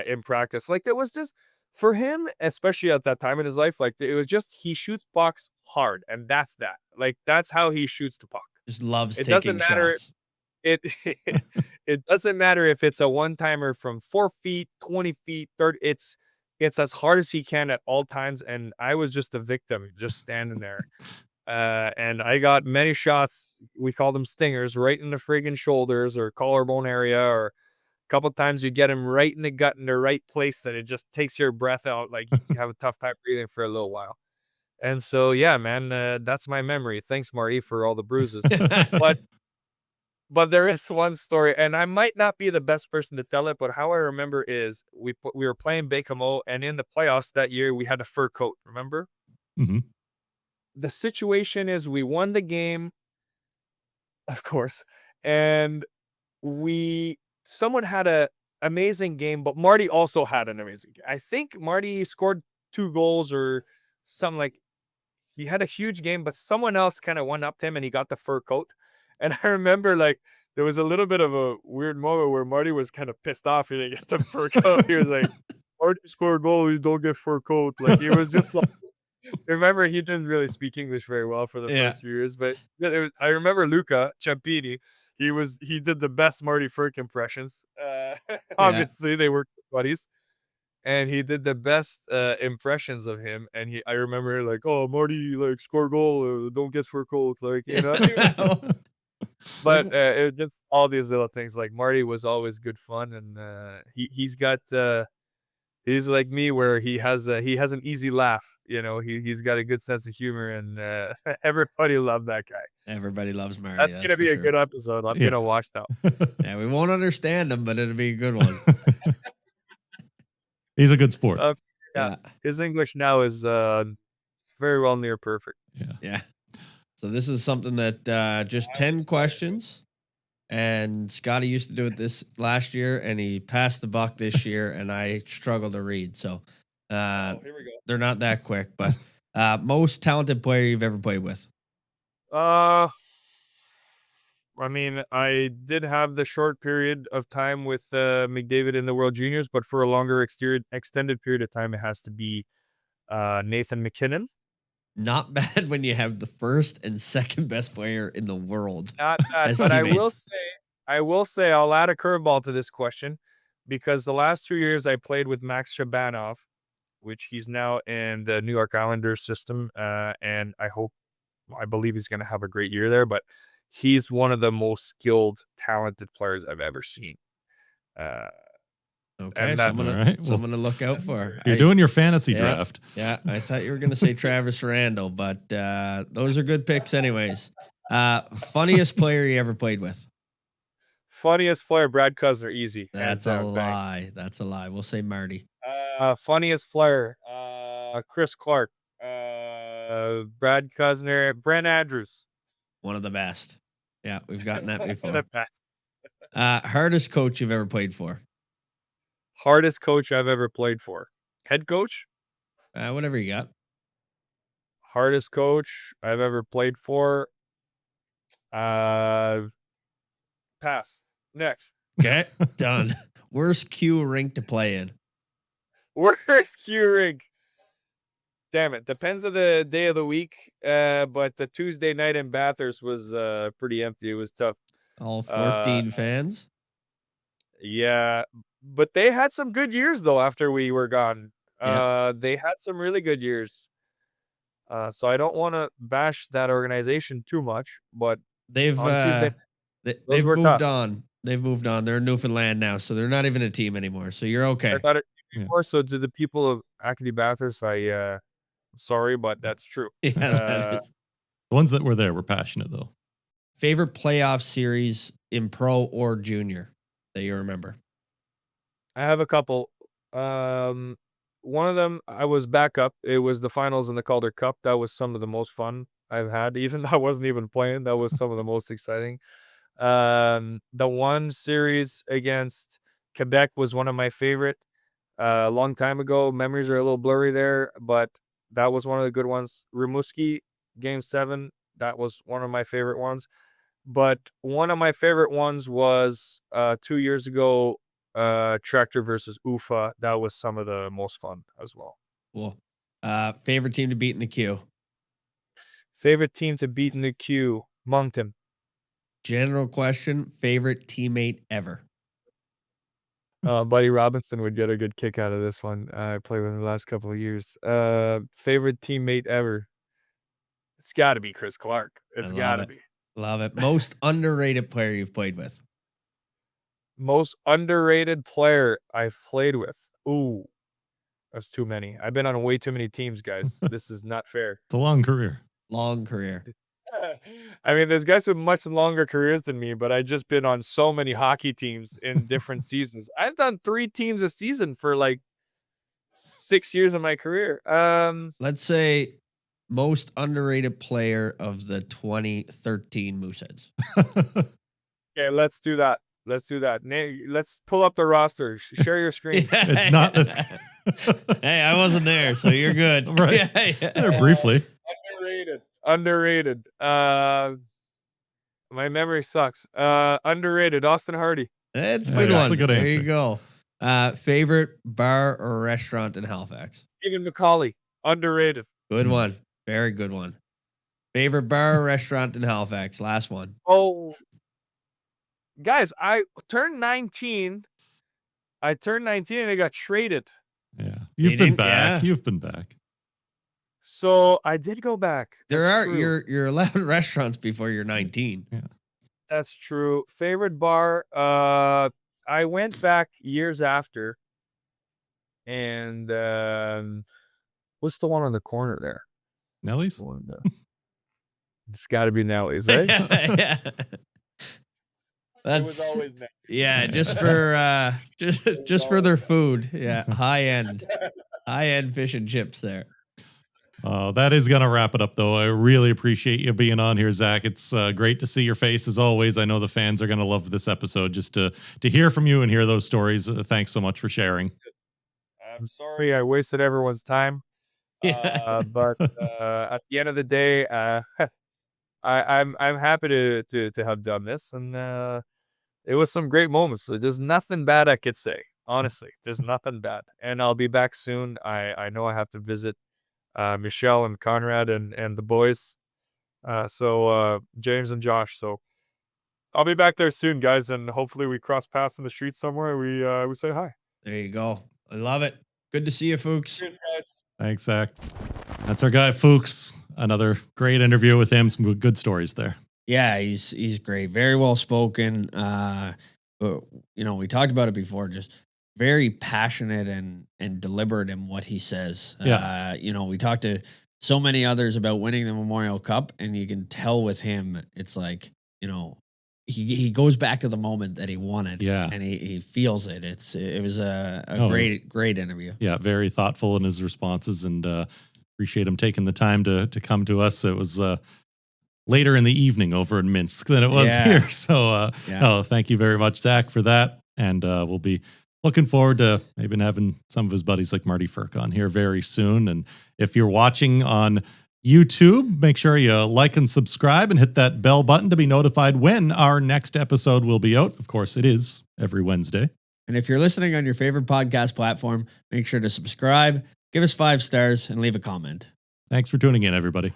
in practice. Like, there was just, for him, especially at that time in his life, like, it was just, he shoots pucks hard, and that's that. Like, that's how he shoots the puck. Just loves It taking doesn't matter. shots. It doesn't matter if it's a one-timer from 4 feet, 20 feet, 30. It's as hard as he can at all times, and I was just a victim, just standing there. And I got many shots, we call them stingers, right in the friggin' shoulders or collarbone area, or a couple times you get him right in the gut in the right place that it just takes your breath out, like you have a tough time breathing for a little while. And so, yeah, man, that's my memory. Thanks, Marty, for all the bruises. But there is one story, and I might not be the best person to tell it, but how I remember is we were playing Bécamo, and in the playoffs that year, we had a fur coat, remember? Mm-hmm. The situation is we won the game, of course, and someone had a amazing game, but Marty also had an amazing game. I think Marty scored 2 goals or something. Like he had a huge game, but someone else kind of won up to him and he got the fur coat. And I remember like there was a little bit of a weird moment where Marty was kind of pissed off he didn't get the fur coat. He was like, Marty scored a goal, you don't get fur coat. Like it was just like, remember, he didn't really speak English very well for the first few years, but I remember Luca Ciampini. He did the best Marty Frk impressions. Obviously, they were buddies, and he did the best impressions of him. And I remember like, oh, Marty like score goal, don't get fur coat, like you know. But it just all these little things. Like Marty was always good fun, and he's got. He's like me, where he has an easy laugh. You know, he's got a good sense of humor, and everybody loved that guy. Everybody loves Marty. That's gonna be a good episode. I'm gonna watch that. Yeah, we won't understand him, but it'll be a good one. He's a good sport. Yeah, his English now is very well near perfect. Yeah. So this is something that just 10 questions. And Scotty used to do it this last year, and he passed the buck this year, and I struggle to read. So Here we go. they're not that quick, but most talented player you've ever played with. I mean, I did have the short period of time with McDavid in the World Juniors, but for a longer extended period of time, it has to be Nathan McKinnon. Not bad when you have the first and second best player in the world. Not bad, as but teammates. I will say, I'll add a curveball to this question, because the last 2 years I played with Max Shabanov, which he's now in the New York Islanders system, and I believe he's going to have a great year there, but he's one of the most skilled, talented players I've ever seen. Okay, and that's- All right. someone to look out for. You're doing your fantasy draft. Yeah, I thought you were going to say Travis Randall, but those are good picks anyways. Funniest player you ever played with? Funniest player, Brad Cuzner, easy. That's hands a down, bang. lie. That's a lie. We'll say Marty. Funniest player, Chris Clark, Brad Cuzner, Brent Andrews. One of the best. Yeah, we've gotten that The before. best. Hardest coach you've ever played for? Hardest coach I've ever played for. Head coach? Whatever you got. Hardest coach I've ever played for. Pass. Next. Okay, done. Worst Q rink to play in? Worst Q rig. Damn it. Depends on the day of the week. But the Tuesday night in Bathurst was pretty empty. It was tough. All 14 fans? Yeah. But they had some good years though after we were gone. They had some really good years. So I don't want to bash that organization too much, but They've on Tuesday, they've were moved tough. on. They've moved on. They're in Newfoundland now, so they're not even a team anymore. So you're okay. I thought it Yeah. more. So to the people of Acadie Bathurst, sorry, but that's true. Yeah, that is. The ones that were there were passionate, though. Favorite playoff series in pro or junior that you remember? I have a couple. One of them, I was backup. It was the finals in the Calder Cup. That was some of the most fun I've had. Even though I wasn't even playing, that was some of the most exciting. The one series against Quebec was one of my favorite. A long time ago. Memories are a little blurry there, but that was one of the good ones. Rimouski, Game 7, that was one of my favorite ones. But one of my favorite ones was 2 years ago, Tractor versus UFA. That was some of the most fun as well. Cool. Favorite team to beat in the queue? Favorite team to beat in the queue, Moncton. General question, favorite teammate ever? Buddy Robinson would get a good kick out of this one. I played with him the last couple of years. Favorite teammate ever? It's got to be Chris Clark. It's got to be. Love it. Most underrated player you've played with? Most underrated player I've played with. Ooh, that's too many. I've been on way too many teams, guys. This is not fair. It's a long career. Long career. I mean, there's guys with much longer careers than me, but I've just been on so many hockey teams in different seasons. I've done 3 teams a season for like 6 years of my career. Let's say most underrated player of the 2013 Mooseheads. Okay, let's do that. Let's pull up the roster. Share your screen. It's not. That's Hey, I wasn't there, so you're good. Right. There briefly. Underrated. My memory sucks. Underrated. Austin Hardy. That's a Yeah, good that's one. a good There answer. you go. Favorite bar or restaurant in Halifax? Stephen McCauley. Underrated. Good one. Very good one. Favorite bar or restaurant in Halifax? Last one. Oh, guys, I turned 19. And I got traded. Yeah. You've They been didn't- back. yeah. You've been back. So I did go back. There That's are true. you're allowed restaurants before you're 19. That's true. Favorite bar. I went back years after, and what's the one on the corner there? Nellie's? It's got to be Nellie's, eh? Yeah. It was That's always Nellie's. yeah, just for just for their food. Yeah, high end fish and chips there. That is going to wrap it up, though. I really appreciate you being on here, Zach. It's great to see your face, as always. I know the fans are going to love this episode just to hear from you and hear those stories. Thanks so much for sharing. I'm sorry I wasted everyone's time. But at the end of the day, I'm happy to have done this, and it was some great moments. So there's nothing bad I could say. Honestly, there's nothing bad, and I'll be back soon. I know I have to visit Michelle and Conrad and the boys. So James and Josh. So I'll be back there soon, guys, and hopefully we cross paths in the street somewhere. We say hi. There you go. I love it. Good to see you, Fuchs. Cheers, guys. Thanks, Zach. That's our guy, Fuchs. Another great interview with him. Some good stories there. Yeah, he's great. Very well spoken. We talked about it before, just very passionate and deliberate in what he says. Yeah. We talked to so many others about winning the Memorial Cup, and you can tell with him, it's like, he goes back to the moment that he won it. Yeah. And he feels it. It was a great interview. Yeah, very thoughtful in his responses, and appreciate him taking the time to come to us. It was later in the evening over in Minsk than it was here. So thank you very much, Zach, for that. And we'll be looking forward to maybe having some of his buddies like Marty Frk on here very soon. And if you're watching on YouTube, make sure you like and subscribe and hit that bell button to be notified when our next episode will be out. Of course, it is every Wednesday. And if you're listening on your favorite podcast platform, make sure to subscribe, give us 5 stars, and leave a comment. Thanks for tuning in, everybody.